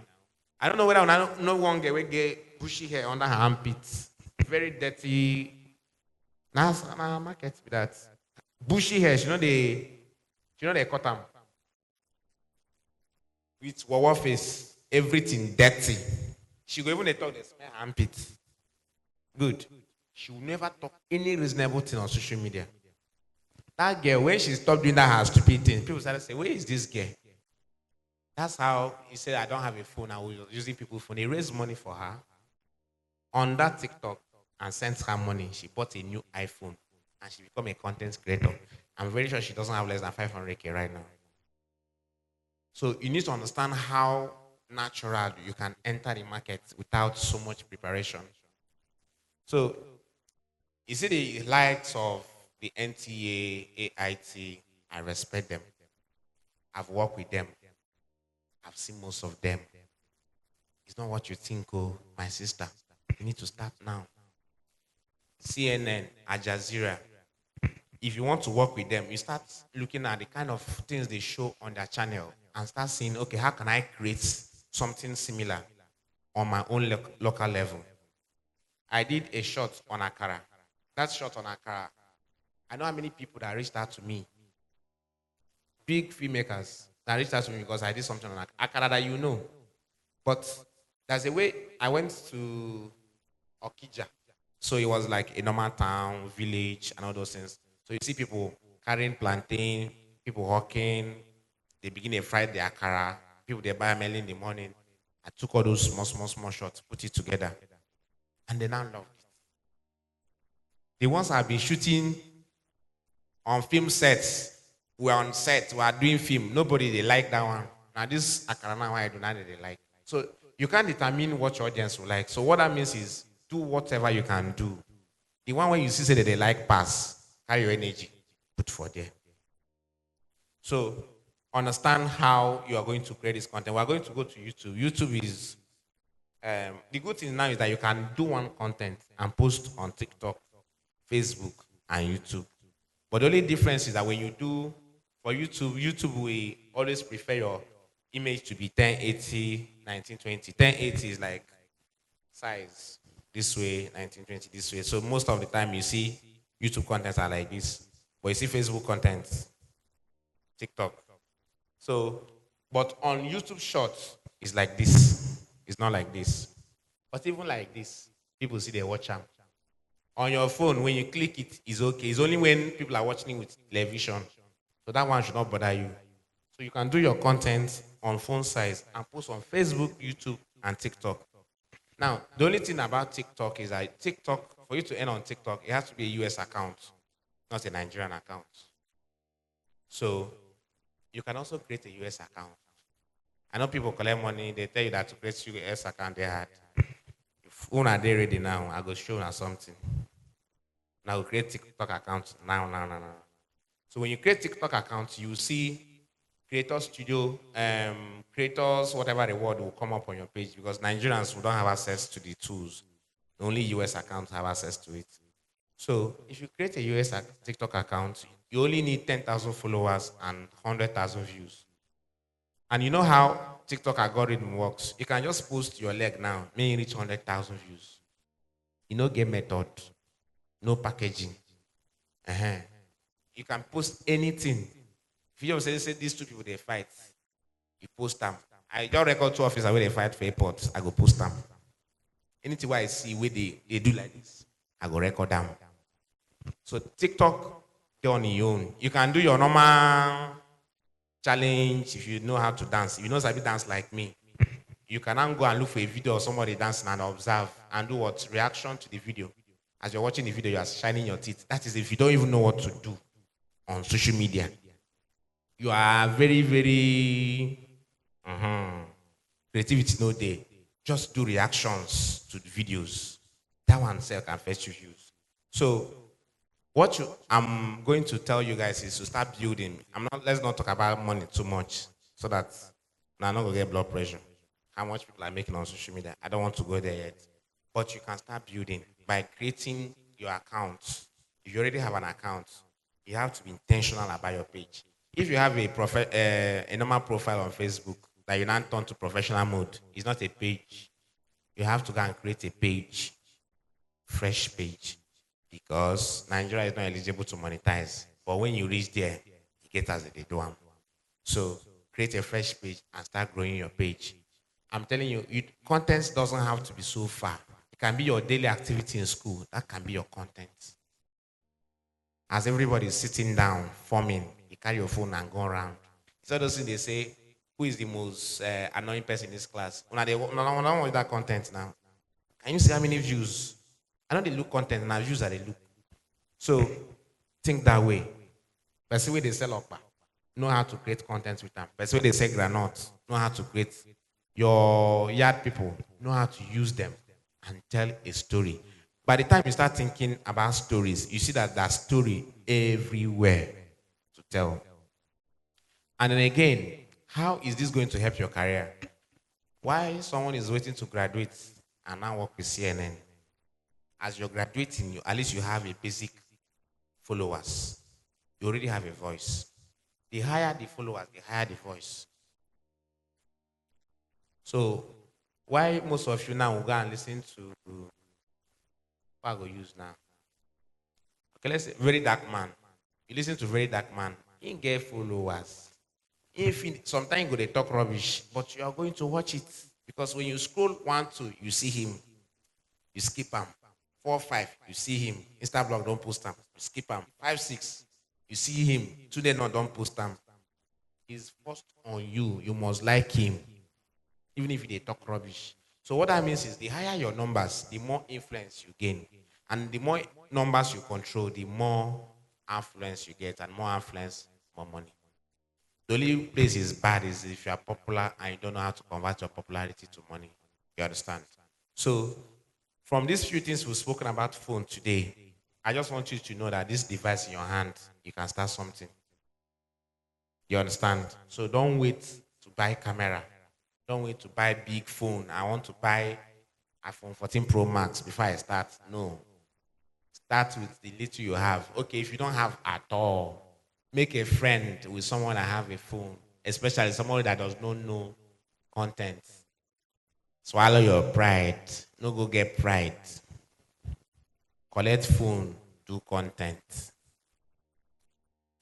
I don't know whether no one get bushy hair under her armpits. Very dirty. Now market with that. Bushy hair, they cut them. With wawa face, everything dirty. She go even talk, they smell her armpits. Good. She will never talk any reasonable thing on social media. That girl, when she stopped doing that her stupid thing, people started saying, where is this girl? That's how he said, I don't have a phone. I was using people's phone. He raised money for her on that TikTok and sent her money. She bought a new iPhone and she became a content creator. I'm very sure she doesn't have less than 500K right now. So you need to understand how natural you can enter the market without so much preparation. So you see the likes of the NTA, AIT, I respect them. I've worked with them. I've seen most of them. It's not what you think, oh, my sister. You need to start now. CNN, Al Jazeera. If you want to work with them, you start looking at the kind of things they show on their channel and start saying, okay, how can I create something similar on my own local level? I did a shot on Akara. That shot on Akara, I know how many people that reached out to me, big filmmakers that reached out to me because I did something on Akara that you know. But there's a way I went to Okija. So it was like a normal town, village, and all those things. So you see people carrying plantain, people hawking, they begin to fry the akara, people they buy melon in the morning. I took all those small shots, put it together, and they now loved it. The ones I've been shooting on film sets, we're on set, we are doing film. Nobody they like that one. Now this akara now I do not they like. So you can't determine what your audience will like. So what that means is do whatever you can do. The one where you see say that they like pass, carry your energy, put for there. So understand how you are going to create this content. We are going to go to YouTube. YouTube is the good thing now is that you can do one content and post on TikTok, Facebook, and YouTube. But the only difference is that when you do for YouTube, YouTube will always prefer your image to be 1080, 1920. 1080 is like size this way, 1920 this way. So most of the time you see YouTube contents are like this. But you see Facebook content, TikTok. So, but on YouTube Shorts, it's like this. It's not like this. But even like this, people see they watch them. On your phone, when you click it, it's okay. It's only when people are watching it with television. So that one should not bother you. So you can do your content on phone size and post on Facebook, YouTube, and TikTok. Now, the only thing about TikTok is that TikTok, for you to earn on TikTok, it has to be a US account, not a Nigerian account. So you can also create a US account. I know people collect money, they tell you that to create a US account, they had. If una they ready now, I go show you something. Now create TikTok account now. So when you create TikTok account, you see creator studio, creators, whatever the word will come up on your page because Nigerians who don't have access to the tools. Only US accounts have access to it. So if you create a US TikTok account, you only need 10,000 followers and 100,000 views. And you know how TikTok algorithm works. You can just post your leg now, may reach 100,000 views. You know, game method, no packaging. Uh-huh. You can post anything. If you just say these two people they fight, you post them. I just record two officers where they fight for airports. I go post them. Anything where I see where they do like this, I go record them. So TikTok, you're on your own. You can do your normal challenge if you know how to dance. If you know how to dance like me, you can now go and look for a video of somebody dancing and observe and do what reaction to the video. As you're watching the video, you are shining your teeth. That is if you don't even know what to do on social media. You are very, very creativity no day. Just do reactions to the videos. That one self can fetch you views. So I'm going to tell you guys is to start building. Let's not talk about money too much so that now I'm not gonna get blood pressure. How much people are making on social media. I don't want to go there yet. But you can start building by creating your account. If you already have an account, you have to be intentional about your page. If you have a normal profile on Facebook that you now turn to professional mode, it's not a page. You have to go and create a page, fresh page, because Nigeria is not eligible to monetize. But when you reach there, you get as they do. So create a fresh page and start growing your page. I'm telling you, content doesn't have to be so far. It can be your daily activity in school. That can be your content. As everybody is sitting down, forming, you carry your phone and go around. It's all those things they say, who is the most annoying person in this class? When they don't want that content now. Can you see how many views? I know they look content now, views that they look. So think that way. Person where they sell up, know how to create content with them. Person where they sell granite, know how to create. Your yard people know how to use them and tell a story. By the time you start thinking about stories, you see that there's story everywhere to tell. And then again, how is this going to help your career? Why someone is waiting to graduate and now work with CNN? As you're graduating, at least you have a basic followers. You already have a voice. The higher the followers, the higher the voice. So why most of you now will go and listen to What I go use now? Okay, let's say Very Dark Man. You listen to Very Dark Man. He ain't get followers. Sometimes go they talk rubbish, but you are going to watch it because when you scroll 1, 2, you see him. You skip him. 4, 5, you see him. Instablog don't post him. You skip him. 5, 6, you see him. Today no don't post him. He's first on you. You must like him, even if they talk rubbish. So what that means is the higher your numbers, the more influence you gain. And the more numbers you control, the more influence you get. And more influence, more money. The only place is bad is if you are popular and you don't know how to convert your popularity to money. You understand? So from these few things we've spoken about phone today, I just want you to know that this device in your hand, you can start something. You understand? So don't wait to buy camera. Don't wait to buy big phone. I want to buy iPhone 14 Pro Max before I start. No. Start with the little you have. Okay, if you don't have at all, make a friend with someone that have a phone, especially someone that does not know content. Swallow your pride. No go get pride. Collect phone, do content.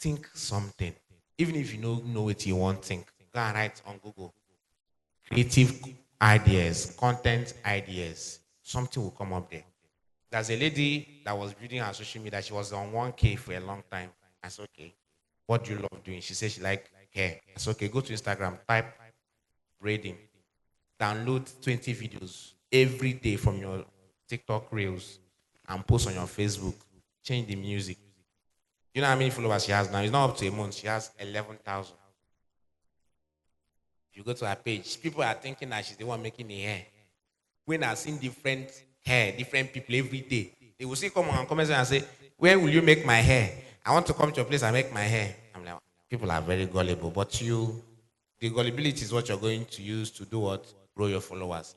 Think something. Even if you don't know what you want, think. Go and write on Google. Creative ideas, content ideas. Something will come up there. There's a lady that was building her social media. She was on 1K for a long time. I said, okay, what do you love doing? She said she like hair. I said, okay, go to Instagram, type braiding, download 20 videos every day from your TikTok reels and post on your Facebook. Change the music. You know how many followers she has now? It's not up to a month. She has 11,000. If you go to her page, people are thinking that she's the one making the hair. When I've seen different hair, different people every day, they will see come on comment and say, where will you make my hair? I want to come to your place and make my hair. I'm like, people are very gullible, but the gullibility is what you're going to use to do what? Grow your followers.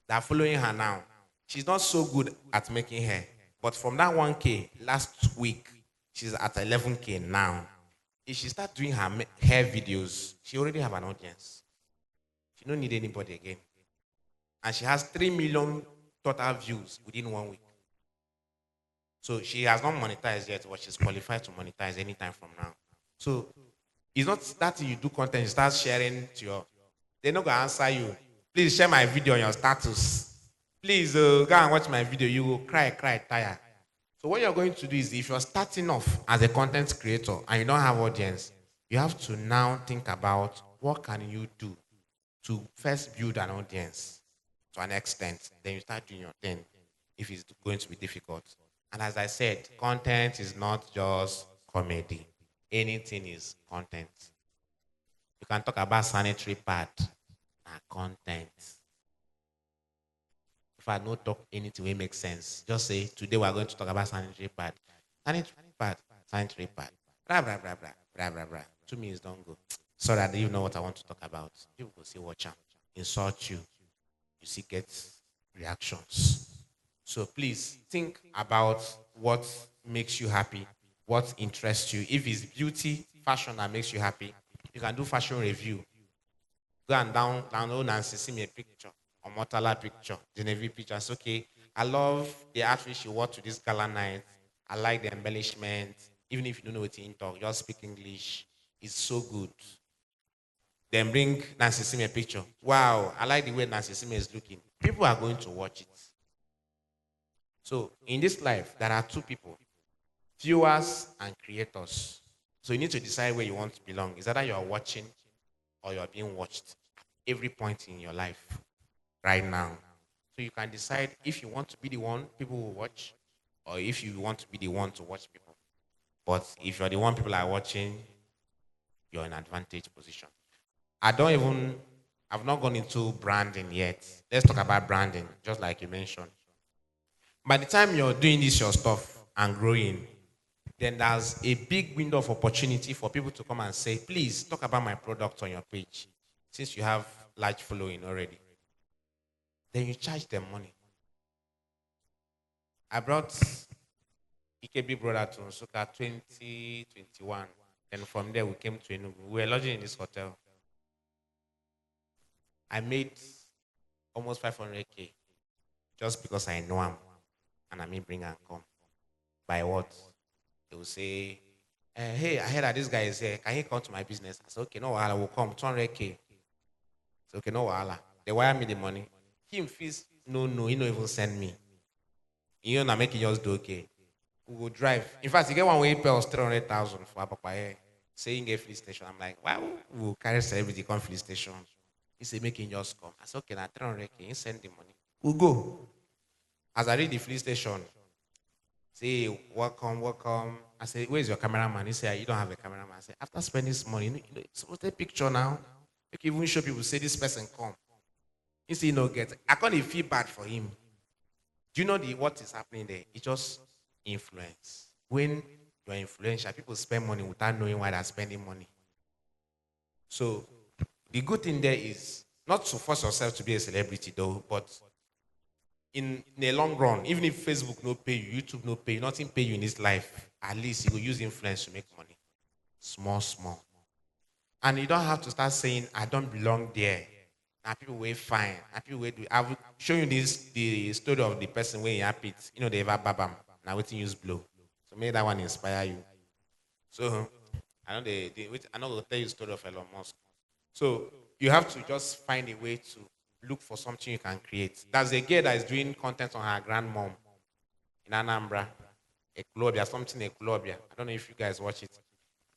They're following her now. She's not so good at making hair, but from that 1K last week, she's at 11K now. If she start doing her hair videos, she already have an audience. She don't need anybody again. And she has 3 million total views within 1 week. So she has not monetized yet, but she's qualified to monetize anytime from now. So it's not that you do content, you start sharing to your. They're not gonna answer you. Please share my video on your status. Please go and watch my video. You will cry, tire. So what you're going to do is, if you're starting off as a content creator and you don't have audience, you have to now think about what can you do to first build an audience to an extent. Then you start doing your thing if it's going to be difficult. And as I said, content is not just comedy. Anything is content. You can talk about sanitary pad and content. If I don't talk anything will make sense, just say today we are going to talk about sanitary pad. Sanitary pad, sanitary pad. Blah blah blah blah blah blah blah. 2 minutes don't go. Sorry, I don't even know what I want to talk about. People will say watch out, insult you. You see get reactions. So please think about what makes you happy, what interests you. If it's beauty, fashion that makes you happy, you can do fashion review. Go and download and see me a picture, or Motala picture, Genevieve picture. It's okay. I love the outfit she wore to this gala night. I like the embellishment. Even if you don't know what you talk, just speak English. It's so good. Then bring Nancy Sime a picture. Wow, I like the way Nancy Sime is looking. People are going to watch it. So in this life, there are two people, viewers and creators. So you need to decide where you want to belong. Is either you are watching or you are being watched every point in your life right now. So you can decide if you want to be the one people will watch, or if you want to be the one to watch people. But if you're the one people are watching, you're in an advantage position. I've not gone into branding yet. Let's talk about branding, just like you mentioned. By the time you're doing this your stuff and growing, then there's a big window of opportunity for people to come and say, please talk about my product on your page, since you have large following already. Then you charge them money. I brought EKB brother to Nsukka 2021. Then from there we came to Enugu. We were lodging in this hotel. I made almost 500K just because I know him and I may bring and come. By what? They will say, hey, I heard that this guy is here. Can he come to my business? I said, okay, no, I will come. 200K. So okay, no wahala. They wire me the money. Him fees, no, he no even send me. You know, I make it just do okay. We will drive. In fact, you get one way pay us 300,000 for Apapa saying a free station. I'm like, why we will carry celebrity come free station? He said, make it just come. I said, okay, now 300K, he send the money. We'll go. As I read the free station, say, welcome. I say, where's your cameraman? He said, you don't have a cameraman. I said, after spending this money, you're supposed to take a picture now. You can even show people, say this person come. He said, get. I can't even feel bad for him. Do you know what is happening there? It's just influence. When you're influential, people spend money without knowing why they're spending money. So the good thing there is not to force yourself to be a celebrity though, but in the long run, even if Facebook no pay you, YouTube no pay you, nothing pay you in this life, at least you will use influence to make money. Small. And you don't have to start saying, I don't belong there. Now people will fine. Now people will do. I will show you the story of the person where he happy. You know, they ever babam. Now waiting use blow. So maybe that one inspire you. So I know I know they'll tell you the story of Elon Musk. So you have to just find a way to look for something you can create. There's a girl that is doing content on her grandmom in Anambra, Ekulobia, something Ekulobia. I don't know if you guys watch it.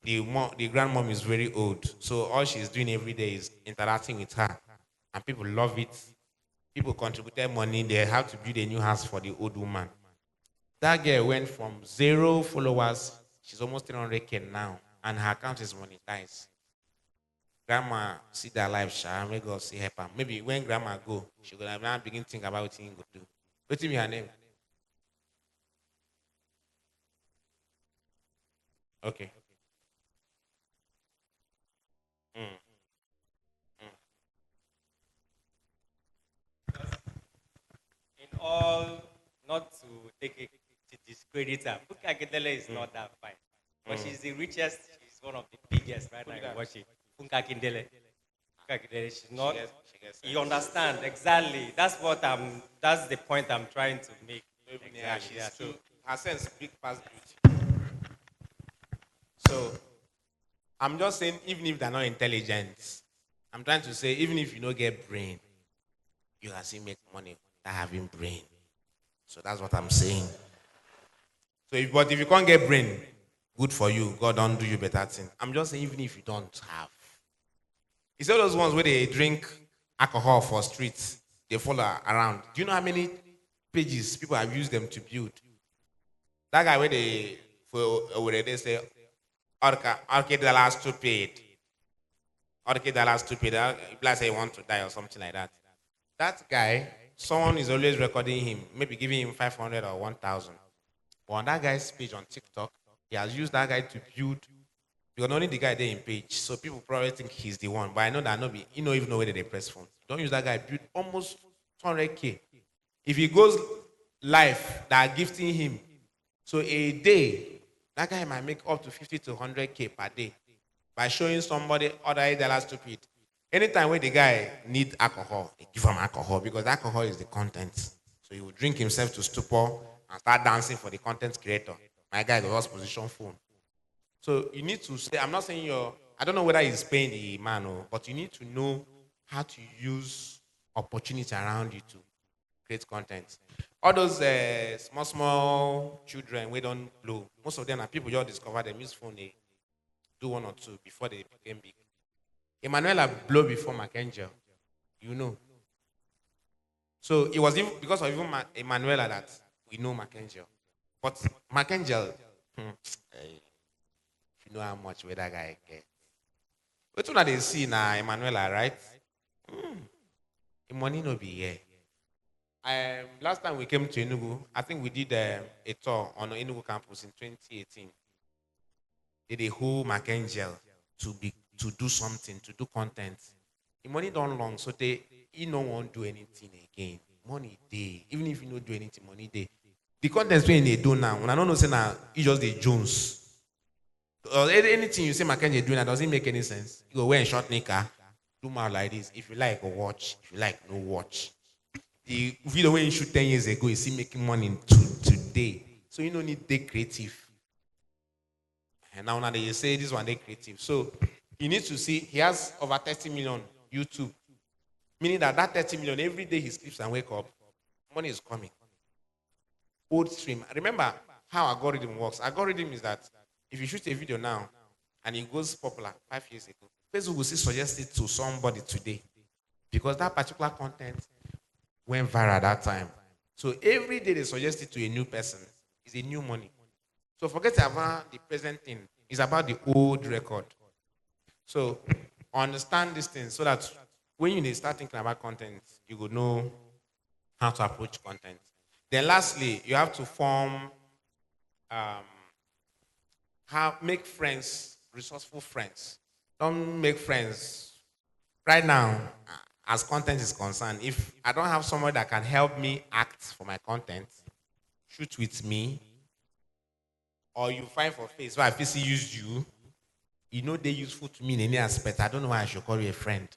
The grandmom is very old, so all she's doing every day is interacting with her, and people love it. People contributed money. They have to build a new house for the old woman. That girl went from 0 followers, she's almost 300K now, and her account is monetized. Grandma see that life, Sha, may God see her. Maybe when grandma go, she will now begin to think about what she go do. What's her name? Okay. Mm. In all, not to take it to discredit her, Funke Akindele is not that fine. But she's the richest, she's one of the biggest right now in worship. Funke Akindele. Funke Akindele, she's not, you understand, exactly. That's the point I'm trying to make. Exactly. Yeah, So, her sense big past beauty. So I'm just saying, even if they're not intelligent, I'm trying to say, even if you don't get brain, you can still make money without having brain. So that's what I'm saying. So, but if you can't get brain, good for you. God don't do you better thing. I'm just saying, even if you don't have, it's all those ones where they drink alcohol for streets, they follow around. Do you know how many pages people have used them to build? That guy where they say, okay, the last stupid. Okay, the last stupid. Let's say he want to die or something like that. That guy, someone is always recording him, maybe giving him 500 or 1,000. But on that guy's page on TikTok, he has used that guy to build. Because only the guy there in page, so people probably think he's the one. But I know that he don't even know whether they press phone. Don't use that guy. Build almost 200K. If he goes live, they are gifting him. So a day, that guy might make up to 50 to 100K per day by showing somebody other $8 stupid. Anytime when the guy need alcohol, they give him alcohol because alcohol is the content. So he will drink himself to stupor and start dancing for the content creator. My guy will just position phone. So you need to say, I'm not saying I don't know whether he's paying the man, but you need to know how to use opportunity around you to create content. All those small children we don't blow. Most of them are people just discover them use phone, they do 1 or 2 before they became big. Emanuela blow before Macangel, you know. So it was even because of even Emanuela that we know Macangel. But Macangel, you know how much where that guy get. What one they see now, Emanuela, right? The money no be here. Last time we came to Enugu, I think we did a tour on Enugu campus in 2018. Did a whole Macangel to do something, to do content. The money don't long, so he no won't do anything again. Money day, even if you don't do anything, money day. The content when they do now, when I don't know say now, you just the Jones. Or anything you say Mackenzie doing that doesn't make any sense. You go wear a short knicker, do more like this. If you like, go watch. If you like, no watch. The video when you shoot 10 years ago is still making money today. So you don't need to creative. And now they say this one they creative. So you need to see he has over 30 million YouTube. Meaning that 30 million every day he sleeps and wake up, money is coming. Old stream. Remember how algorithm works. Algorithm is that if you shoot a video now and it goes popular 5 years ago, Facebook will still suggest it to somebody today. Because that particular content went viral at that time. So every day they suggest it to a new person is a new money. So forget about the present thing. It's about the old record. So understand this thing so that when you start thinking about content, you will know how to approach content. Then lastly, you have to form, make friends, resourceful friends. Don't make friends. Right now, as content is concerned, if I don't have someone that can help me act for my content, shoot with me, or you find for face where I physically used you, you know they're useful to me in any aspect. I don't know why I should call you a friend.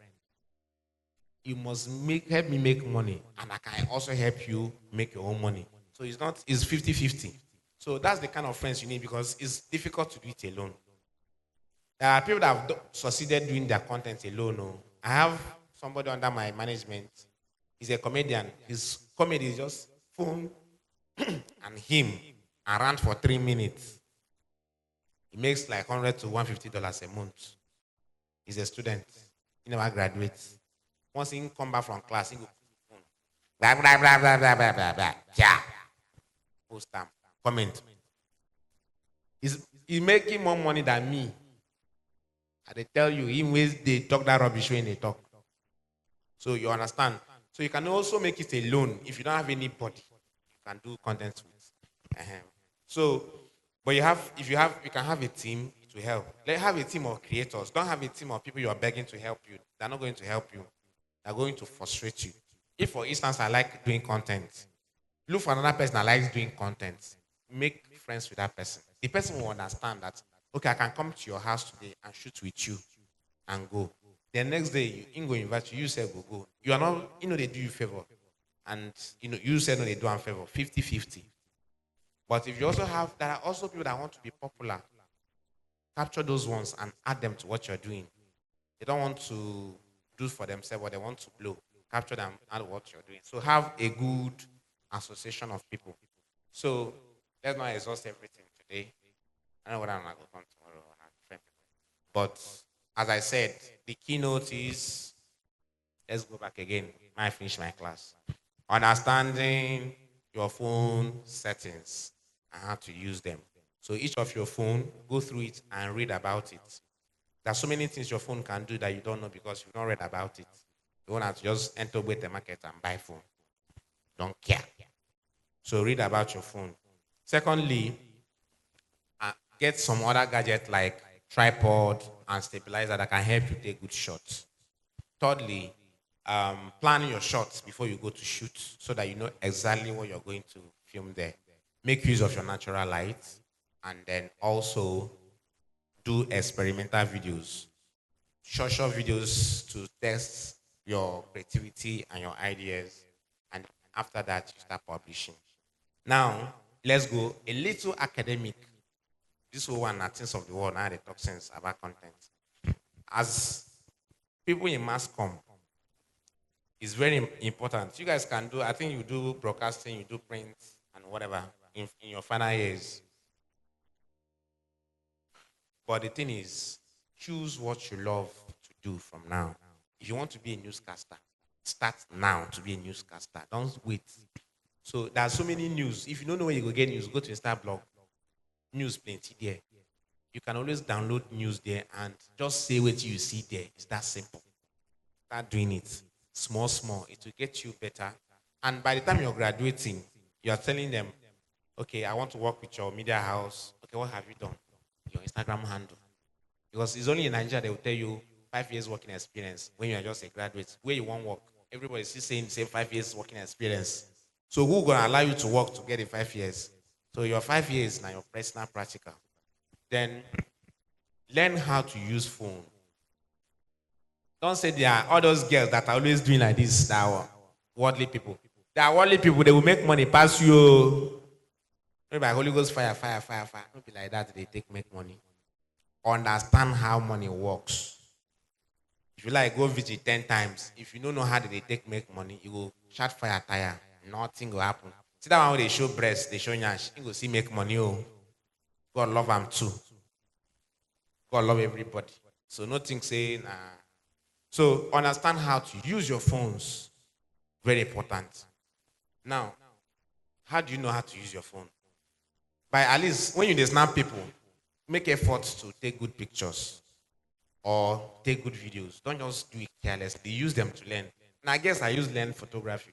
You must help me make money, and I can also help you make your own money. So it's 50-50. So that's the kind of friends you need because it's difficult to do it alone. There are people that have succeeded doing their content alone. No. I have somebody under my management. He's a comedian. His comedy is just phone and him around for 3 minutes. He makes like $100 to $150 a month. He's a student. He never graduates. Once he come back from class, he go blah blah blah blah blah blah blah blah. Yeah. Post time. Comment. He's making more money than me. And they tell you, even when they talk that rubbish when they talk. So you understand. So you can also make it alone if you don't have anybody. You can do content with. So, but you can have a team to help. Let's have a team of creators. Don't have a team of people you are begging to help you. They're not going to help you. They're going to frustrate you. If, for instance, I like doing content, look for another person that likes doing content. Make friends with that person. The person will understand that, okay, I can come to your house today and shoot with you and go. The next day, you go invite you, you say go. You are not, they do you favor. And, you say no, they do them favor. 50-50. But if you also have, there are also people that want to be popular. Capture those ones and add them to what you're doing. They don't want to do for themselves, but they want to blow. Capture them, add what you're doing. So have a good association of people. So let's not exhaust everything today. I don't know whether I'm going to come tomorrow or have different people. But as I said, the keynote is, let's go back again. I finish my class. Understanding your phone settings and how to use them. So each of your phone, go through it and read about it. There's so many things your phone can do that you don't know because you've not read about it. You want to just enter with the market and buy phone. Don't care. So read about your phone. Secondly, get some other gadget like tripod and stabilizer that can help you take good shots. Thirdly, plan your shots before you go to shoot so that you know exactly what you're going to film there. Make use of your natural light and then also do experimental videos. Short videos to test your creativity and your ideas. And after that, you start publishing. Now, let's go a little academic. This is one things of the world now they talk sense about content. As people in mass comm, it's very important. You guys can do, I think you do broadcasting, you do print and whatever in your final years. But the thing is, choose what you love to do from now. If you want to be a newscaster, start now to be a newscaster. Don't wait. So there are so many news. If you don't know where you go get news, go to Instablog. News plenty there. You can always download news there and just say what you see there. It's that simple. Start doing it. Small. It will get you better. And by the time you're graduating, you are telling them, okay, I want to work with your media house. Okay, what have you done? Your Instagram handle. Because it's only in Nigeria they will tell you 5 years working experience when you are just a graduate. Where you want work. Everybody is still saying the same 5 years working experience. So who's going to allow you to work to get the 5 years? So your 5 years now, your personal practical. Then learn how to use phone. Don't say there are all those girls that are always doing like this, that are worldly people. There are worldly people, they will make money pass you. Maybe by Holy Ghost fire, fire, fire, fire. Don't be like that, they take make money. Understand how money works. If you like, go visit 10 times. If you don't know how they take make money, you go shut fire tire. Nothing will happen. See that one where they show breast, they show nyash. You go see make money. Oh. God love them too. God love everybody. So nothing say nah. So understand how to use your phones. Very important. Now, how do you know how to use your phone? By at least when you snap people, make efforts to take good pictures or take good videos. Don't just do it carelessly. Use them to learn. And I guess I use learn photography.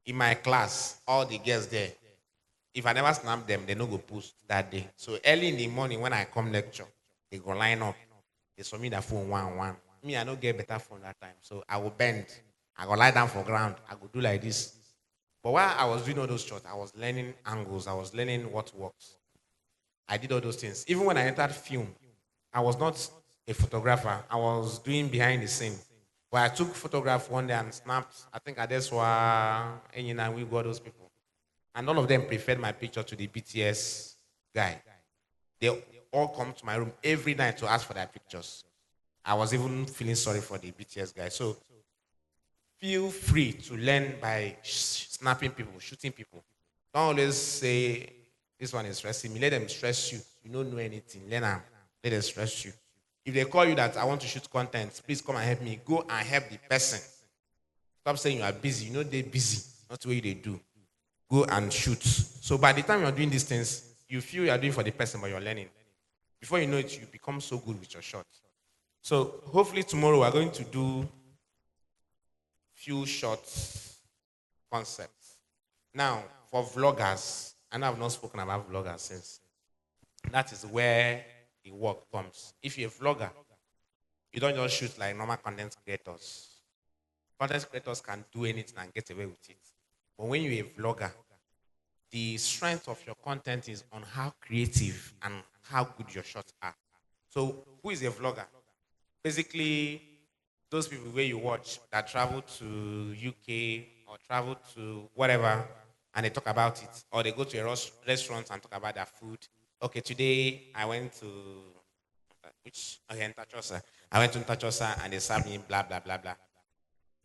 In my class, all the girls there, if I never snap them, they no go post that day. So early in the morning when I come lecture, they go line up. They saw me that phone one. Me, I don't get better phone that time. So I will bend. I go lie down for ground. I go do like this. But while I was doing all those shots, I was learning angles. I was learning what works. I did all those things. Even when I entered film, I was not a photographer. I was doing behind the scene. But I took photograph one day and snapped. I think Adeswa, and we got those people. And all of them preferred my picture to the BTS guy. They all come to my room every night to ask for their pictures. I was even feeling sorry for the BTS guy. So feel free to learn by snapping people, shooting people. Don't always say, this one is stressing me. Let them stress you. You don't know anything. Let them stress you. If they call you that I want to shoot content, please come and help me. Go and help the person. Stop saying you are busy. You know they're busy. Not the way they do. Go and shoot. So by the time you're doing these things, you feel you're doing for the person, but you're learning. Before you know it, you become so good with your shot. So hopefully tomorrow we're going to do few short concepts. Now, for vloggers, I know I've not spoken about vloggers since. That is where the work comes. If you're a vlogger, you don't just shoot like normal content creators. Content creators can do anything and get away with it. But when you're a vlogger, the strength of your content is on how creative and how good your shots are. So who is a vlogger? Basically, those people where you watch that travel to UK or travel to whatever and they talk about it. Or they go to a restaurant and talk about their food. Okay, today I went to Ntachosa. I went to Ntachosa and they served me blah blah blah blah.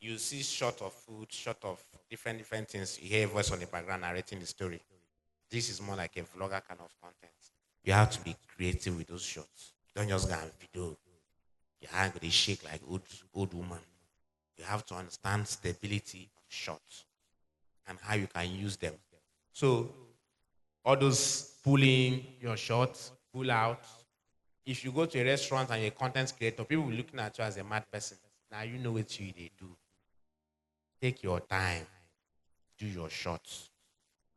You see shot of food, shot of different things. You hear a voice on the background narrating the story. This is more like a vlogger kind of content. You have to be creative with those shots. Don't just go and video. Your hand they shake like old woman. You have to understand stability of shots and how you can use them. So all those pulling your shots, pull out. If you go to a restaurant and you're a content creator, people will be looking at you as a mad person. Now you know what they do. Take your time. Do your shots.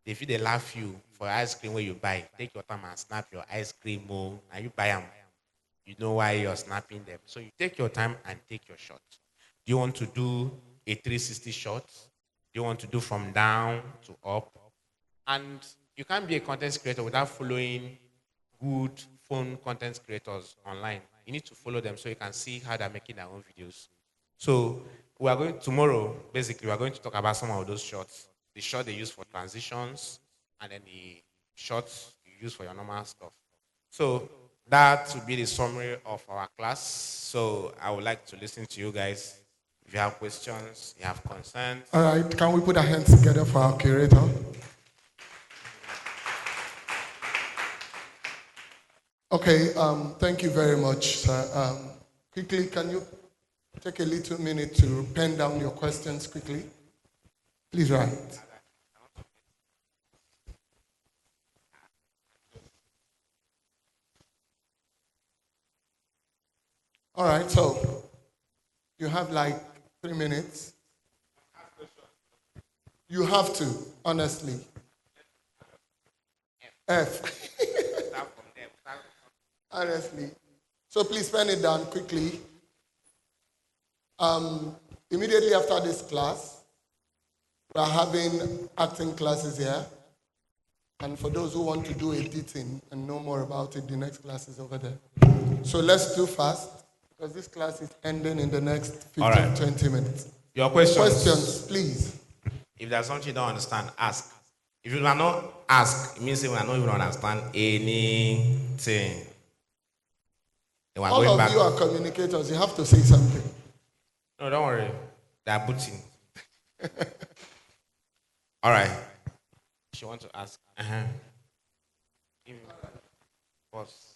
If they laugh you for ice cream where you buy, take your time and snap your ice cream more and you buy them. You know why you're snapping them. So you take your time and take your shots. Do you want to do a 360 shot? Do you want to do from down to up? And you can't be a content creator without following good phone content creators online. You need to follow them so you can see how they're making their own videos. So we are going tomorrow, basically, we are going to talk about some of those shots. The shot they use for transitions, and then the shots you use for your normal stuff. So that will be the summary of our class. So I would like to listen to you guys. If you have questions, you have concerns. All right, can we put our hands together for our curator? Okay, thank you very much, sir. Quickly, can you take a little minute to pen down your questions quickly? Please write. All right, so you have like 3 minutes. You have to, honestly. F. Honestly. So please pen it down quickly. Immediately after this class, we are having acting classes here. And for those who want to do editing and know more about it, the next class is over there. So let's do fast, because this class is ending in the next 15, 20 minutes. Your questions. Questions, please. If there's something you don't understand, ask. If you cannot ask, it means you are not even understand anything. Then we're All going of back. you are communicators. You have to say something. No, don't worry. They are booting. All right. She want to ask. Give me- Boss.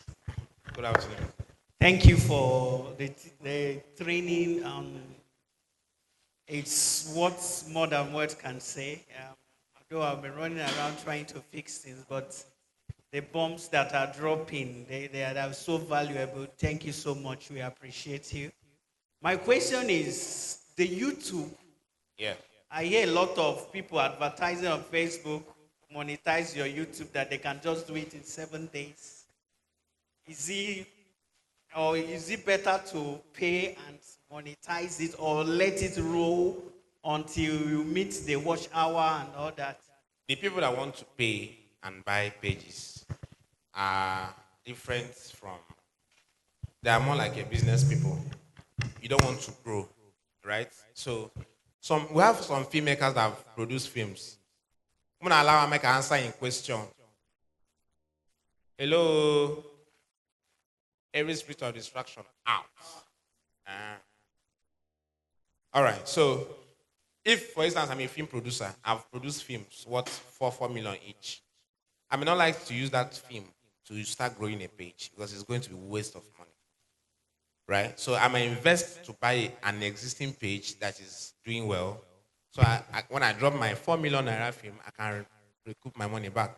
Good afternoon. Thank you for the training. It's what more than words can say. Although I've been running around trying to fix things, but the bombs that are dropping, they are so valuable. Thank you so much. We appreciate you. My question is the YouTube. Yeah. I hear a lot of people advertising on Facebook, monetize your YouTube that they can just do it in 7 days. Is it or is it better to pay and monetize it or let it roll until you meet the watch hour and all that? The people that want to pay and buy pages are different from, they are more like a business people. You don't want to grow, right? So we have some filmmakers that have produced films. I'm gonna allow make an answer in question. Hello, every spirit of distraction out. Uh, all right. So if, for instance, I'm a film producer, I've produced films worth 4 million each. I may not like to use that film to start growing a page because it's going to be waste of money, right? So I may invest to buy an existing page that is doing well. So when I drop my 4 million naira film, I can recoup my money back.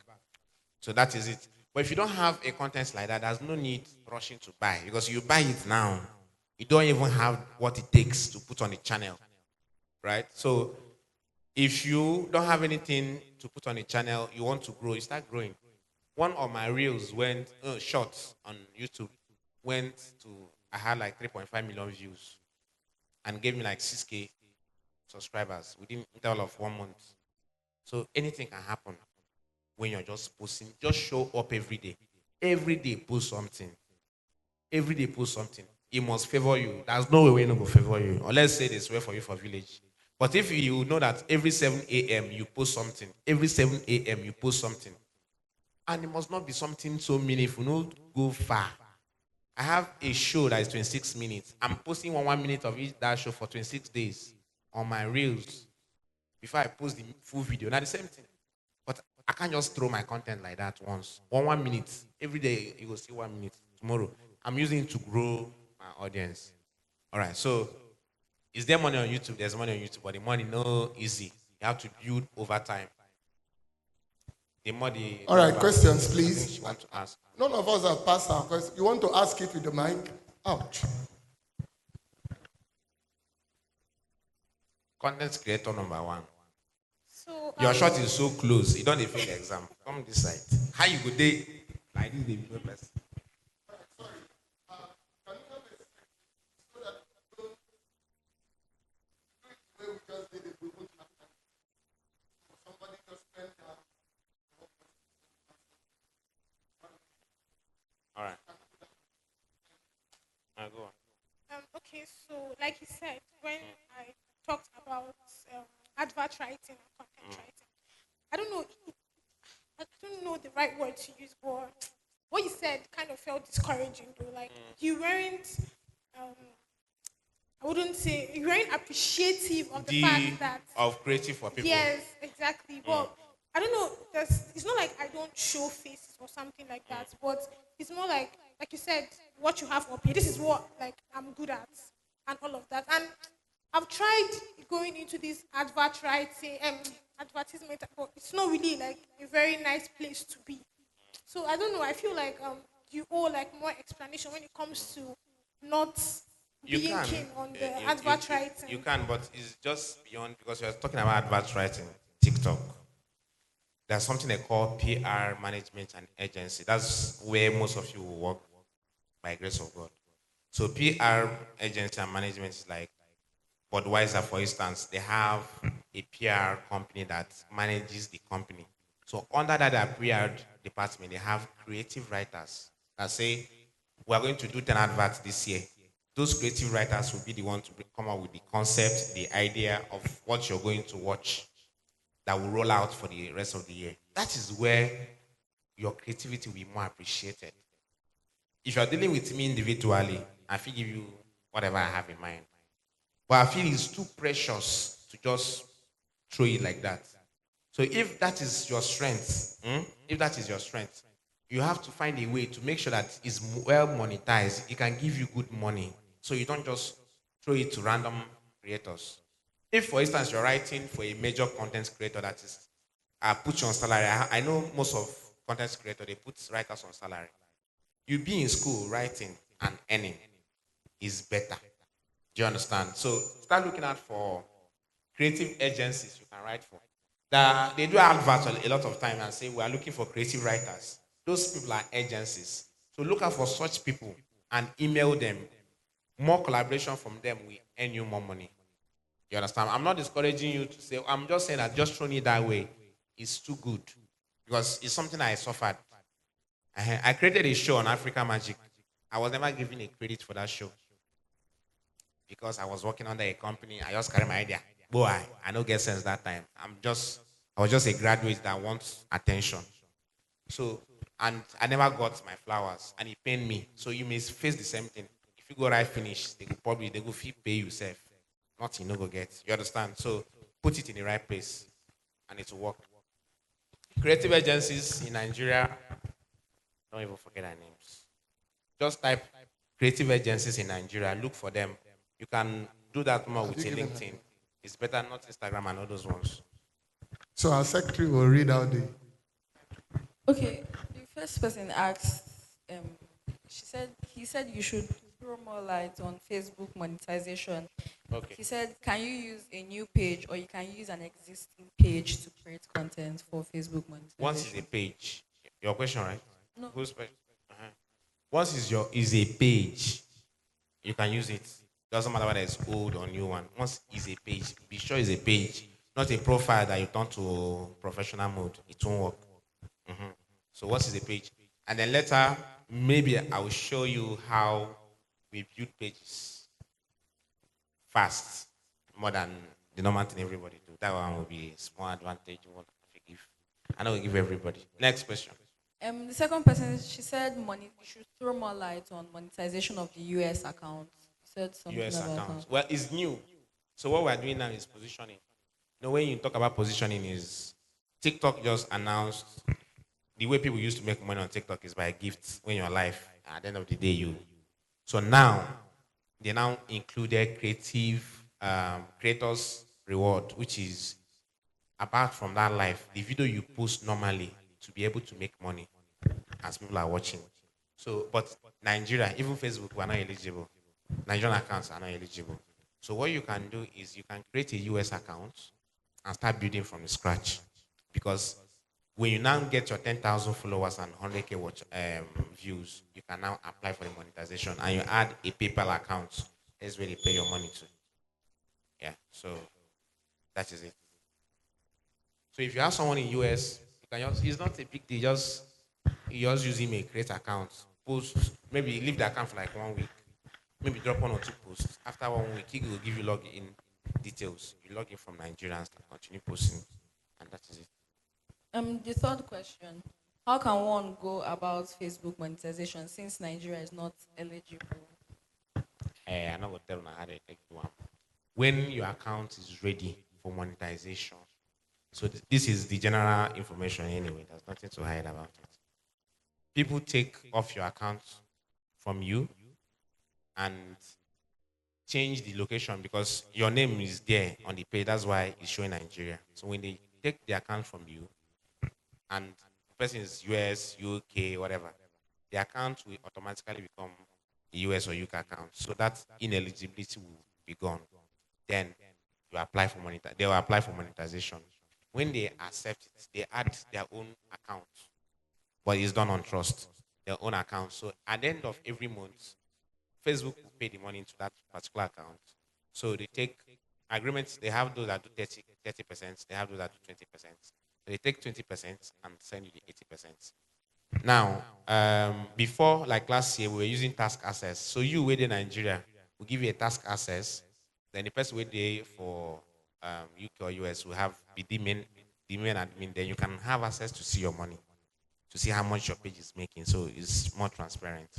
So that is it. But if you don't have a content like that, there's no need rushing to buy because you buy it now. You don't even have what it takes to put on the channel, right? So if you don't have anything to put on the channel, you want to grow, you start growing. One of my reels went, shorts on YouTube, went to, I had like 3.5 million views and gave me like 6K subscribers within interval of 1 month. So anything can happen when you're just posting. Just show up every day. Every day post something. Every day post something. It must favor you. There's no way it will favor you. Or let's say this way for you for village. But if you know that every 7 a.m. you post something, every 7 a.m. you post something, and it must not be something so meaningful, not go far. I have a show that is 26 minutes. I'm posting 1 minute of each that show for 26 days on my reels before I post the full video. Now the same thing. But I can't just throw my content like that once. 1 minute. Every day you will see 1 minute. Tomorrow. I'm using it to grow my audience. All right. So is there money on YouTube? There's money on YouTube, but the money no easy. You have to build over time. The money. All right, questions, I think please. she want to ask. None of us have passed our questions. You want to ask it with the mic? Ouch. Content creator number one. So Your shot is so close. You don't even feel the exam. Come this side. How you go day like this? They be no person. All right. Go on. okay, so like you said, when I talked about advert writing and content writing, I don't know, I don't know the right word to use, but what you said kind of felt discouraging though. Like you weren't, um, I wouldn't say you weren't appreciative of the fact that of creative for people. yes, exactly. But I don't know. It's not like I don't show faces or something like that. But it's more like you said, what you have up here. This is what like I'm good at, and all of that. And I've tried going into this advert writing, advertisement, but it's not really like a very nice place to be. So I don't know. I feel like you owe like more explanation when it comes to not You being can. keen on the You advert writing. you can, but it's just beyond because we are talking about advert writing, TikTok. There's something they call PR management and agency. That's where most of you will work by grace of God. So PR agency and management is like Budweiser, for instance, they have a PR company that manages the company. So under that PR department, they have creative writers that say, we are going to do 10 adverts this year. Those creative writers will be the one to come up with the concept, the idea of what you're going to watch. that will roll out for the rest of the year. That is where your creativity will be more appreciated. If you're dealing with me individually, I feel give you whatever I have in mind. But I feel it's too precious to just throw it like that. So if that is your strength, if that is your strength, you have to find a way to make sure that it's well monetized. It can give you good money. So you don't just throw it to random creators. If, for instance, you're writing for a major content creator that is put you on salary. I know most of content creators, they put writers on salary. You be in school writing and earning is better. Do you understand? So start looking out for creative agencies you can write for. They do adverts a lot of time and say we are looking for creative writers. Those people are agencies. So look out for such people and email them. More collaboration from them will earn you more money. You understand? I'm not discouraging you to say, I'm just saying that just throwing it that way is too good. Because it's something I suffered. I created a show on Africa Magic. I was never given a credit for that show. Because I was working under a company, I just carried my idea. Boy, I don't get sense that time. I was just a graduate that wants attention. So, and I never got my flowers, and it pained me. So you may face the same thing. If you go right finish, they go fee pay yourself. Nothing you no go get. You understand? So put it in the right place, and it will work. Creative agencies in Nigeria, don't even forget their names. Just type creative agencies in Nigeria. Look for them. You can do that more with a LinkedIn. It's better not Instagram and all those ones. So our secretary will read out the. Okay, the first person asked, he said you should throw more light on Facebook monetization. Okay. He said, can you use a new page or you can use an existing page to create content for Facebook monetization? Once is a page. Your question, right? No. Who's page? Once is a page, you can use it. Doesn't matter whether it's old or new one. Once is a page, be sure it's a page, not a profile that you turn to professional mode. It won't work. So what is a page? And then later, maybe I will show you how we build pages fast, more than the normal thing everybody do. That one will be a small advantage. What I give? I know we give everybody. Next question. The second person, she said, you should throw more light on monetization of the US account. She said something US about accounts. that. Well, it's new. So what we're doing now is positioning. You know, when you talk about positioning, is TikTok just announced the way people used to make money on TikTok is by gifts when you're alive. At the end of the day, you. So now they now included creators reward, which is apart from that life, the video you post normally to be able to make money as people are watching. So, but Nigeria, even Facebook, we are not eligible. Nigerian accounts are not eligible. So what you can do is you can create a US account and start building from the scratch. Because when you now get your 10,000 followers and 100K views, you can now apply for the monetization and you add a PayPal account. That's where they pay your money to. Yeah, so that is it. So if you have someone in US, you can just, it's not a big deal. You just use email, create account, post, maybe leave the account for like 1 week. Maybe drop one or two posts. After 1 week, he will give you login details. You log in from Nigeria and start continue posting. And that is it. The third question, how can one go about Facebook monetization since Nigeria is not eligible? I'm not going to tell you how they take one. When your account is ready for monetization, so this is the general information anyway. There's nothing to hide about it. People take off your account from you and change the location because your name is there on the page. That's why it's showing Nigeria. So when they take the account from you and the person is US, UK, whatever, the account will automatically become a US or UK account. So that ineligibility will be gone. Then you apply for they will apply for monetization. When they accept it, they add their own account, but it's done on trust, their own account. So at the end of every month, Facebook will pay the money into that particular account. So they take agreements. They have those that do 30%. They have those that do 20%. So they take 20% and send you the 80%. Now, before, like last year, we were using task access. So you within Nigeria, we give you a task access. Then the person waiting for UK or US will have be the main the main admin, then you can have access to see your money, to see how much your page is making. So it's more transparent.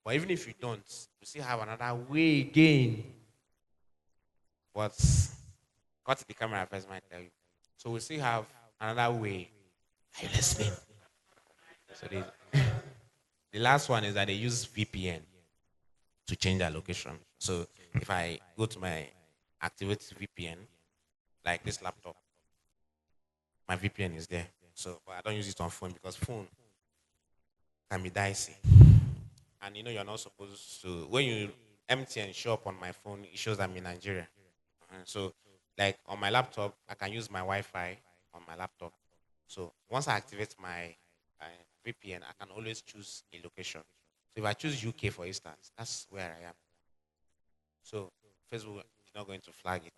But even if you don't, you still have another way again. What's got to the camera first might tell you. So we still have another way. Are you listening? So the last one is that they use VPN to change their location. So if I go to my activate VPN, like this laptop, my VPN is there. So but I don't use it on phone because phone can be dicey. And you're not supposed to, when you MTN show up on my phone, it shows I'm in Nigeria. So like on my laptop, I can use my Wi-Fi on my laptop. So once I activate my VPN, I can always choose a location. So if I choose UK, for instance, that's where I am. So Facebook is not going to flag it.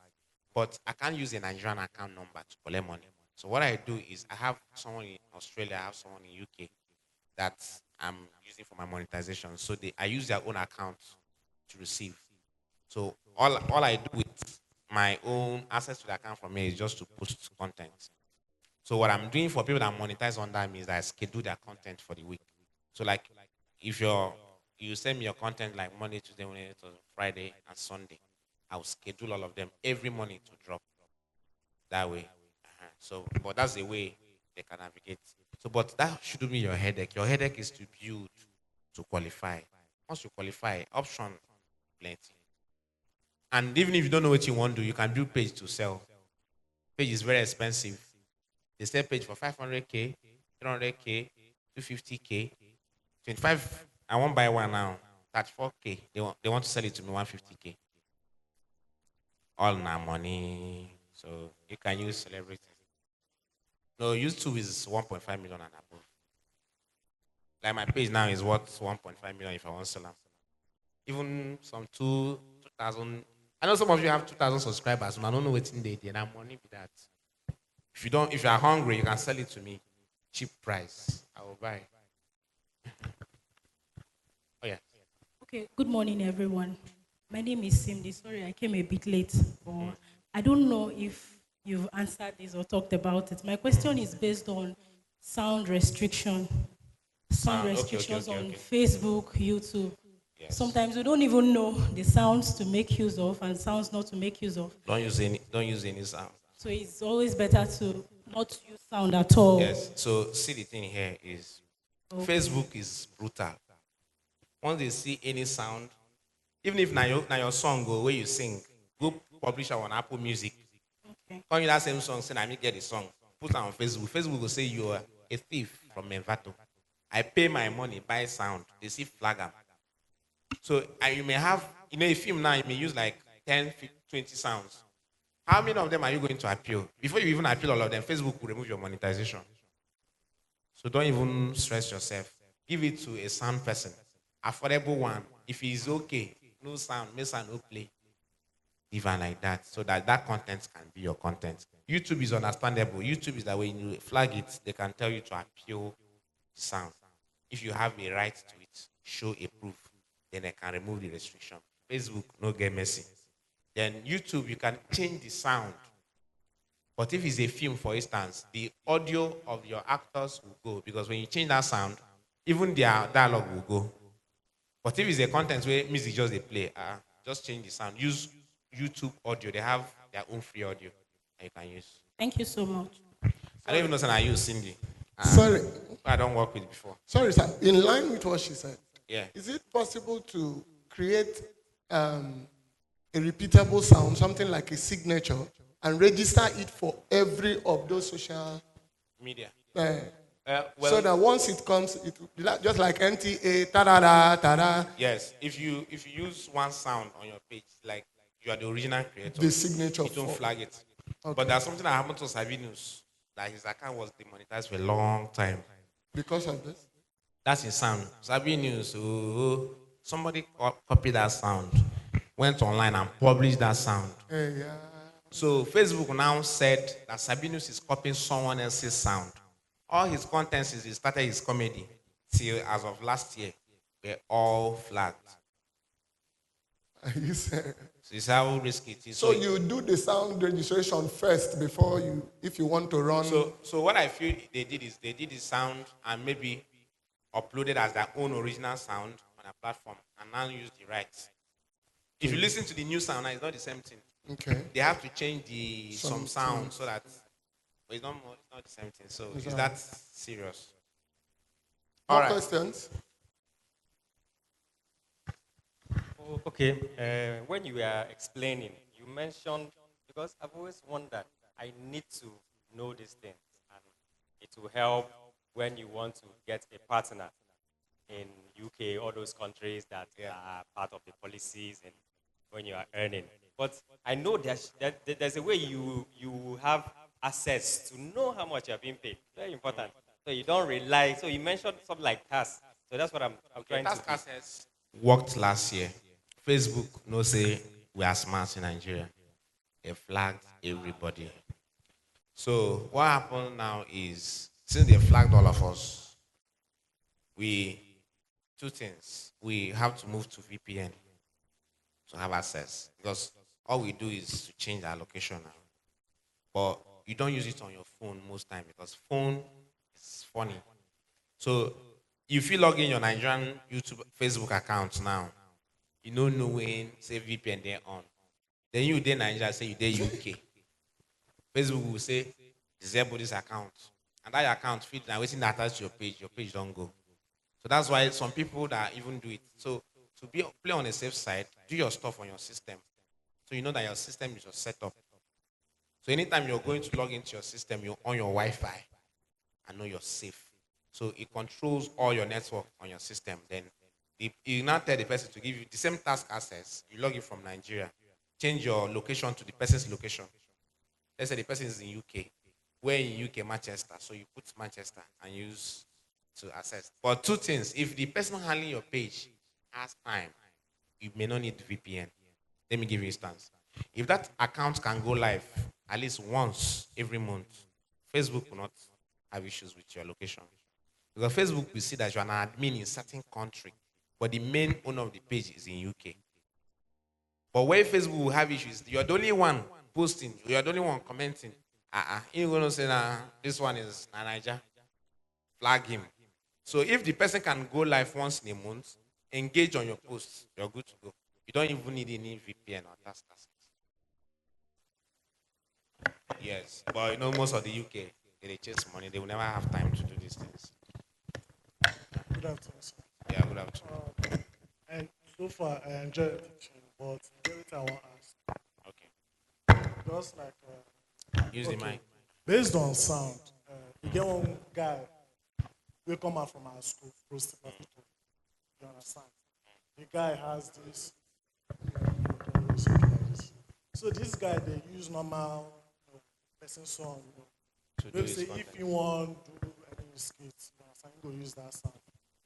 But I can't use a Nigerian account number to collect money. So what I do is I have someone in Australia, I have someone in UK that I'm using for my monetization. So I use their own account to receive. So all I do with my own access to the account from me is just to post content. So what I'm doing for people that monetize under me is that I schedule their content for the week. So like if you send me your content like Monday, Tuesday, Wednesday, Friday, and Sunday, I'll schedule all of them every morning to drop that way. So, but that's the way they can navigate. So, but that shouldn't be your headache. Your headache is to build, to qualify. Once you qualify, option plenty. And even if you don't know what you want to do, you can build page to sell. Page is very expensive. They sell page for 500K, 300K, 250K, 25. I won't buy one now. 34K. They want to sell it to me 150K. All now money. So you can use celebrities. No, YouTube is 1.5 million and above. Like my page now is worth 1.5 million if I want to sell them. Even some 2,000. I know some of you have 2,000 subscribers, and I don't know what's in there. Then money with that. If you are hungry, you can sell it to me, cheap price. I will buy. Oh yeah. Okay, good morning, everyone. My name is Cindy. Sorry, I came a bit late. But I don't know if you've answered this or talked about it. My question is based on sound restriction. Sound restrictions on Facebook, YouTube. Yes. Sometimes we don't even know the sounds to make use of and sounds not to make use of. Don't use any sound. So it's always better to not use sound at all. Yes. So see the thing here is Facebook is brutal. Once they see any sound, even if now your song go where you sing, go publish it on Apple Music. Okay. Call you that same song, say I me get the song. Put it on Facebook. Facebook will say you are a thief from Menvato. I pay my money, buy sound. They see flag 'em. So you may have, a film now, you may use like 10, 20 sounds. How many of them are you going to appeal? Before you even appeal all of them, Facebook will remove your monetization. So don't even stress yourself. Give it to a sound person. Affordable one. If it's okay, no sound, no sound, no play. Even like that. So that content can be your content. YouTube is understandable. YouTube is that when you flag it, they can tell you to appeal sound. If you have a right to it, show a proof, then they can remove the restriction. Facebook, no get messy. Then YouTube, you can change the sound. But if it's a film, for instance, the audio of your actors will go because when you change that sound, even their dialogue will go. But if it's a content where music just they play, just change the sound. Use YouTube audio. They have their own free audio that you can use. Thank you so much. I don't even know I use Cindy. Sorry. I don't work with before. Sorry, sir. In line with what she said, Yeah. is it possible to create a repeatable sound, something like a signature, and register it for every of those social Media. so that once it comes, it will be just like NTA, ta-da-da, ta-da. Yes. If you use one sound on your page, like you are the original creator, The signature you don't for- flag it. Okay. But there's something that happened to Sabinus, that his account was demonetized for a long time. Because of this? That's his sound. Sabinus, somebody copied that sound, went online and published that sound. Yeah. So Facebook now said that Sabinus is copying someone else's sound. All his contents since he started his comedy till as of last year were all flagged. You say- So it's how risky it is. So you do the sound registration first before you, if you want to run. So what I feel they did is they did the sound and maybe uploaded as their own original sound on a platform and now use the rights. If you listen to the new sound, now it's not the same thing. Okay. They have to change the some sound so that but it's not the same thing. So is that serious? More All right. questions? Oh, okay. When you were explaining, you mentioned, because I've always wondered, I need to know these things, and it will help when you want to get a partner in UK, all those countries that are part of the policies and when you are earning. But I know there's a way you have access to know how much you're being paid. Very important. So you don't rely. So you mentioned something like task. So that's what I'm trying to do. Task access worked last year. Facebook no say we are smart in Nigeria. They flagged everybody. So what happened now is since they flagged all of us, two things. We have to move to VPN to have access because all we do is to change our location now. But you don't use it on your phone most time because phone is funny. So if you log in your Nigerian YouTube, Facebook account now, you don't know when say VPN they're on. Then you there Nigeria say you there UK. Facebook will say disable this account, and that account feed now waiting to attach to your page don't go. So that's why some people that even do it. So to play on a safe side, do your stuff on your system, so you know that your system is your setup. So anytime you're going to log into your system, you're on your Wi-Fi, and know you're safe. So it controls all your network on your system. Then you now tell the person to give you the same task access. You log in from Nigeria, change your location to the person's location. Let's say the person is in UK. We're in UK, Manchester. So you put Manchester and use to access. But two things. If the person handling your page has time, you may not need VPN. Let me give you an instance. If that account can go live at least once every month, Facebook will not have issues with your location. Because Facebook will see that you're an admin in a certain country, but the main owner of the page is in UK. But where Facebook will have issues, you're the only one posting, you're the only one commenting. You're going to say, nah, this one is Niger. Flag him. So if the person can go live once in a month, engage on your posts, you're good to go. You don't even need any VPN or task access. Yes, but you know most of the UK, they chase money. They will never have time to do these things. Good afternoon, sir. Yeah, good afternoon. And so far, I enjoy the teaching, but there is I want to ask. Okay. Just like Use the mic. based on sound, you get one guy will come out from our school, roasting potato. You understand? The guy has this. So this guy they use normal person song. They say if you want to do any skits, you understand, you go use that sound.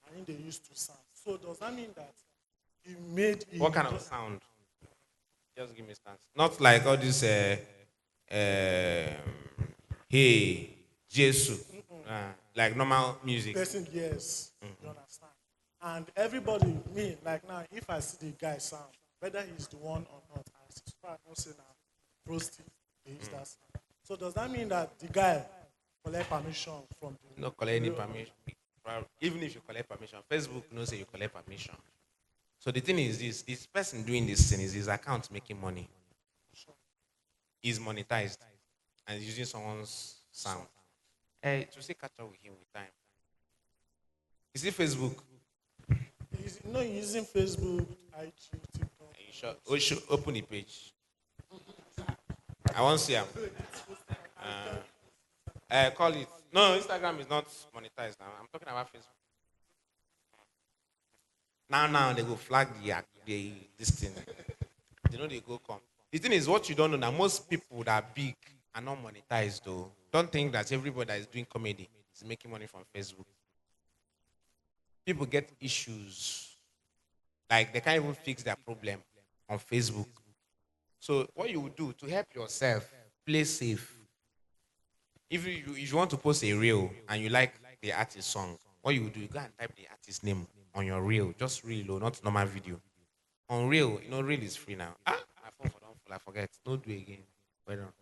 I think they use two sounds. So does that mean that he made it? What kind of sound? Just give me a stance. Not like all this, hey, Jesus. Like normal music. Person, yes, you understand. And everybody, me, like now, if I see the guy sound, whether he's the one or not, I don't say now, roasting, they use that sound. So does that mean that the guy collect permission from the... No collect any permission. Even if you collect permission, Facebook knows that you collect permission. So the thing is this person doing this thing is his account making money. He's monetized and using someone's sound. To say catch up with him with time. Is it Facebook? He's not using Facebook, IG, TikTok. Are you sure? We should open the page. I want to see him. Call it. No, Instagram is not monetized now. I'm talking about Facebook. Now they go flag this thing. They know they go come. The thing is, what you don't know now, most people that are big are not monetized though. Don't think that everybody that is doing comedy is making money from Facebook. People get issues. Like they can't even fix their problem on Facebook. So what you would do to help yourself, play safe. If you want to post a reel and you like the artist song, what you would do, you go and type the artist name on your reel, just reel, not normal video. On Real, Real is free now. Ah, my phone for don't full, I forget. Don't do it again. Well done.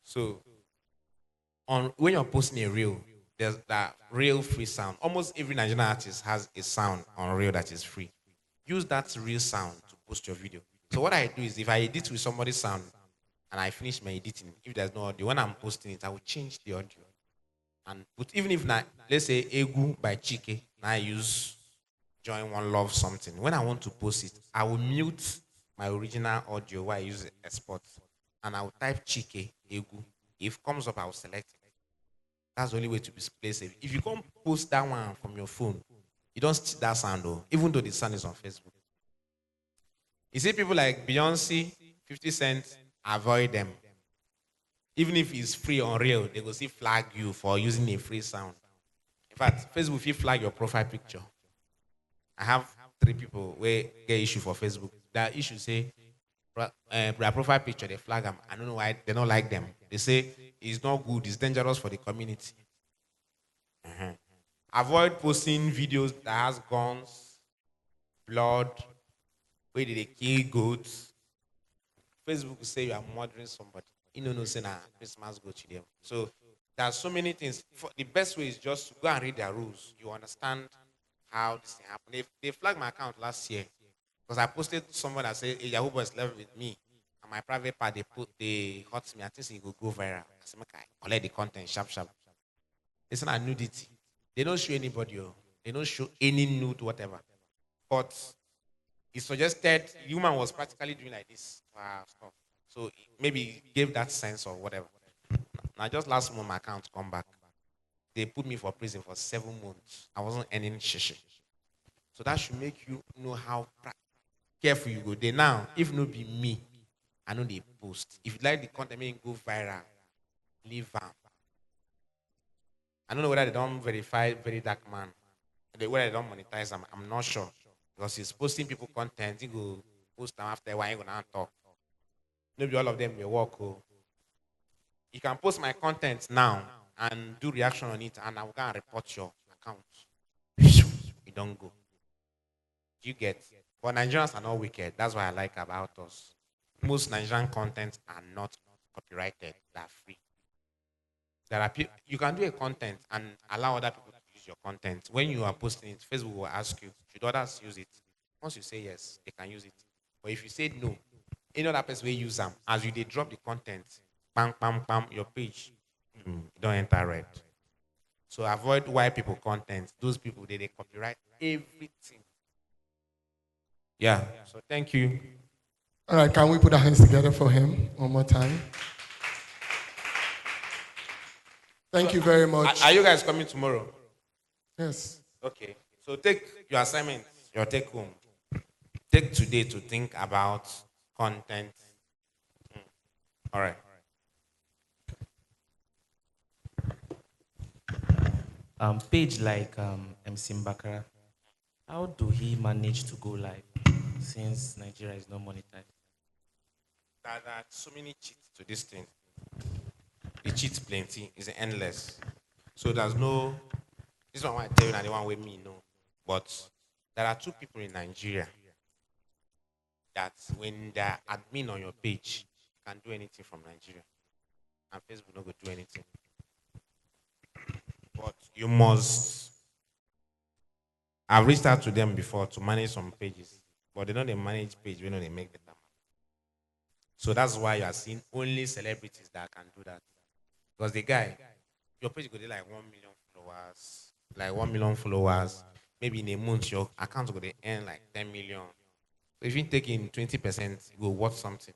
So on when you're posting a reel, there's that real free sound. Almost every Nigerian artist has a sound on reel that is free. Use that real sound to post your video. So what I do is if I edit with somebody's sound and I finish my editing, if there's no audio, when I'm posting it, I will change the audio and put even if not, let's say Egu by Chike, and I use join one love something. When I want to post it, I will mute my original audio where I use export and I will type Chike Egu. If it comes up, I will select it. That's the only way to play safe. If you can't post that one from your phone, you don't steal that sound though, even though the sound is on Facebook. You see people like Beyonce, 50 Cent, avoid them. Even if it's free on real, they will still flag you for using a free sound. In fact, Facebook will flag your profile picture. I have 3 people where get issue for Facebook. That issue say their profile picture, they flag them. I don't know why they don't like them. They say it's not good, it's dangerous for the community. Uh-huh. Avoid posting videos that has guns, blood, where they kill goats. Facebook will say you are murdering somebody. You know, no say na Christmas go to them. So there are so many things. The best way is just to go and read their rules. You understand how this thing happened. They flagged my account last year because I posted someone that said a Yahoo boy is left with me. And my private part, they hurt me. I think it will go viral. I said, okay, collect the content, sharp, sharp. It's not nudity. They don't show anybody. They don't show any nude, whatever. But it suggested the human was practically doing like this. Wow, stuff. So maybe it gave that sense or whatever. Now, just last month, my account come back. They put me for prison for 7 months. I wasn't earning shishi. So that should make you know how careful you go there. Now, if no be me, I know they post. If you like the content, make it go viral, leave am. I don't know whether they don't verify very dark man. Whether they don't monetize them, I'm not sure. Because he's posting people content, he go post them after a while, he gonna talk. Maybe all of them may work. Oh. You can post my content now and do reaction on it, and I will go and report your account. You don't go. You get. But Nigerians are not wicked. That's what I like about us. Most Nigerian content are not copyrighted. They're free. There are you can do a content and allow other people to use your content. When you are posting it, Facebook will ask you, should others use it? Once you say yes, they can use it. But if you say no, any other person will use them. As you they drop the content, bam, bam, bam, your page, you don't enter red. So avoid white people content. Those people, they copyright everything. Yeah. So thank you. All right, can we put our hands together for him one more time? Thank you very much. Are you guys coming tomorrow? Yes. Okay. So take your assignment, your take home. Take today to think about content. All right. Page like MC Mbakara, how do he manage to go live since Nigeria is not monetized? There are so many cheats to this thing. The cheats plenty. It's endless. So there's no. This one I tell you, and the one with me know. But there are 2 people in Nigeria that when they're admin on your page, you can do anything from Nigeria, and Facebook not going to do anything. But you must. I've reached out to them before to manage some pages, but they don't manage page. We know they make better. So that's why you are seeing only celebrities that can do that. Because the guy, your page go to like 1 million followers, Maybe in a month your account go to earn like 10 million. So if you take in 20%, you go worth something,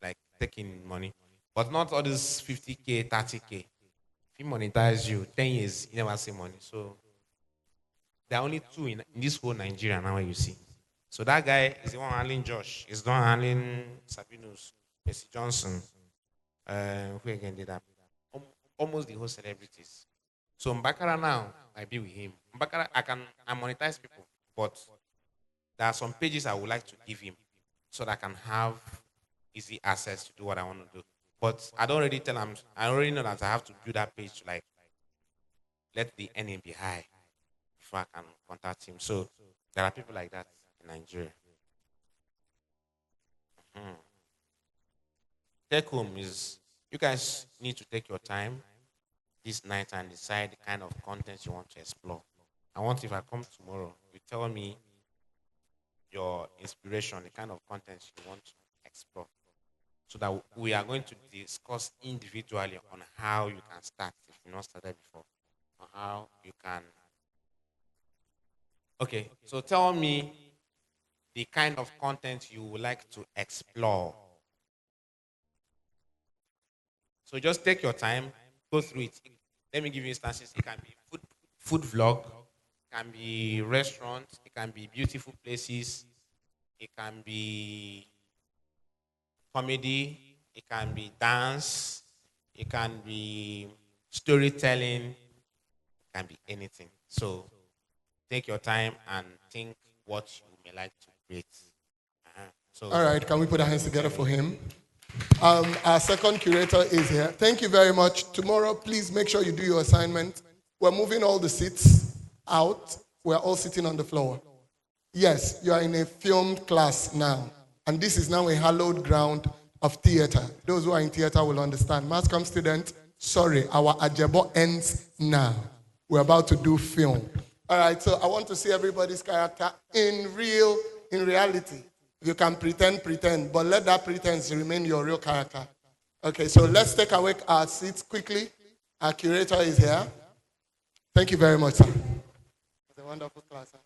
like taking money, but not all this 50K, 30K. If he monetize you 10 years, you never see money. So there are only 2 in this whole Nigeria now. Where you see, so that guy is the one handling Josh. Is the one handling Sabinus, Messi Johnson. Who again did that? Almost the whole celebrities. So Mbakara now, I be with him. Mbakara, I monetize people, but there are some pages I would like to give him so that I can have easy access to do what I want to do. But I don't already tell him. I already know that I have to build that page to like let the earning be high before I can contact him. So there are people like that in Nigeria. Take home is you guys need to take your time this night and decide the kind of content you want to explore. I want if I come tomorrow, you tell me your inspiration, the kind of content you want to explore. So that we are going to discuss individually on how you can start if you've not started before. On how you can. Okay, so tell me the kind of content you would like to explore. So just take your time, go through it. Let me give you instances. It can be food vlog, it can be restaurants, it can be beautiful places, it can be comedy, it can be dance, it can be storytelling, it can be anything. So take your time and think what you may like to create. So All right, can we put our hands together for him? Our second curator is here. Thank you very much. Tomorrow, please make sure you do your assignment. We're moving all the seats out. We're all sitting on the floor. Yes, you are in a filmed class now. And this is now a hallowed ground of theater. Those who are in theater will understand. Mass comm student, sorry, our ajebo ends now. We're about to do film. All right, so I want to see everybody's character in reality. You can pretend, but let that pretense remain your real character. Okay, so let's take away our seats quickly. Our curator is here. Thank you very much, sir. It's a wonderful class. Sir.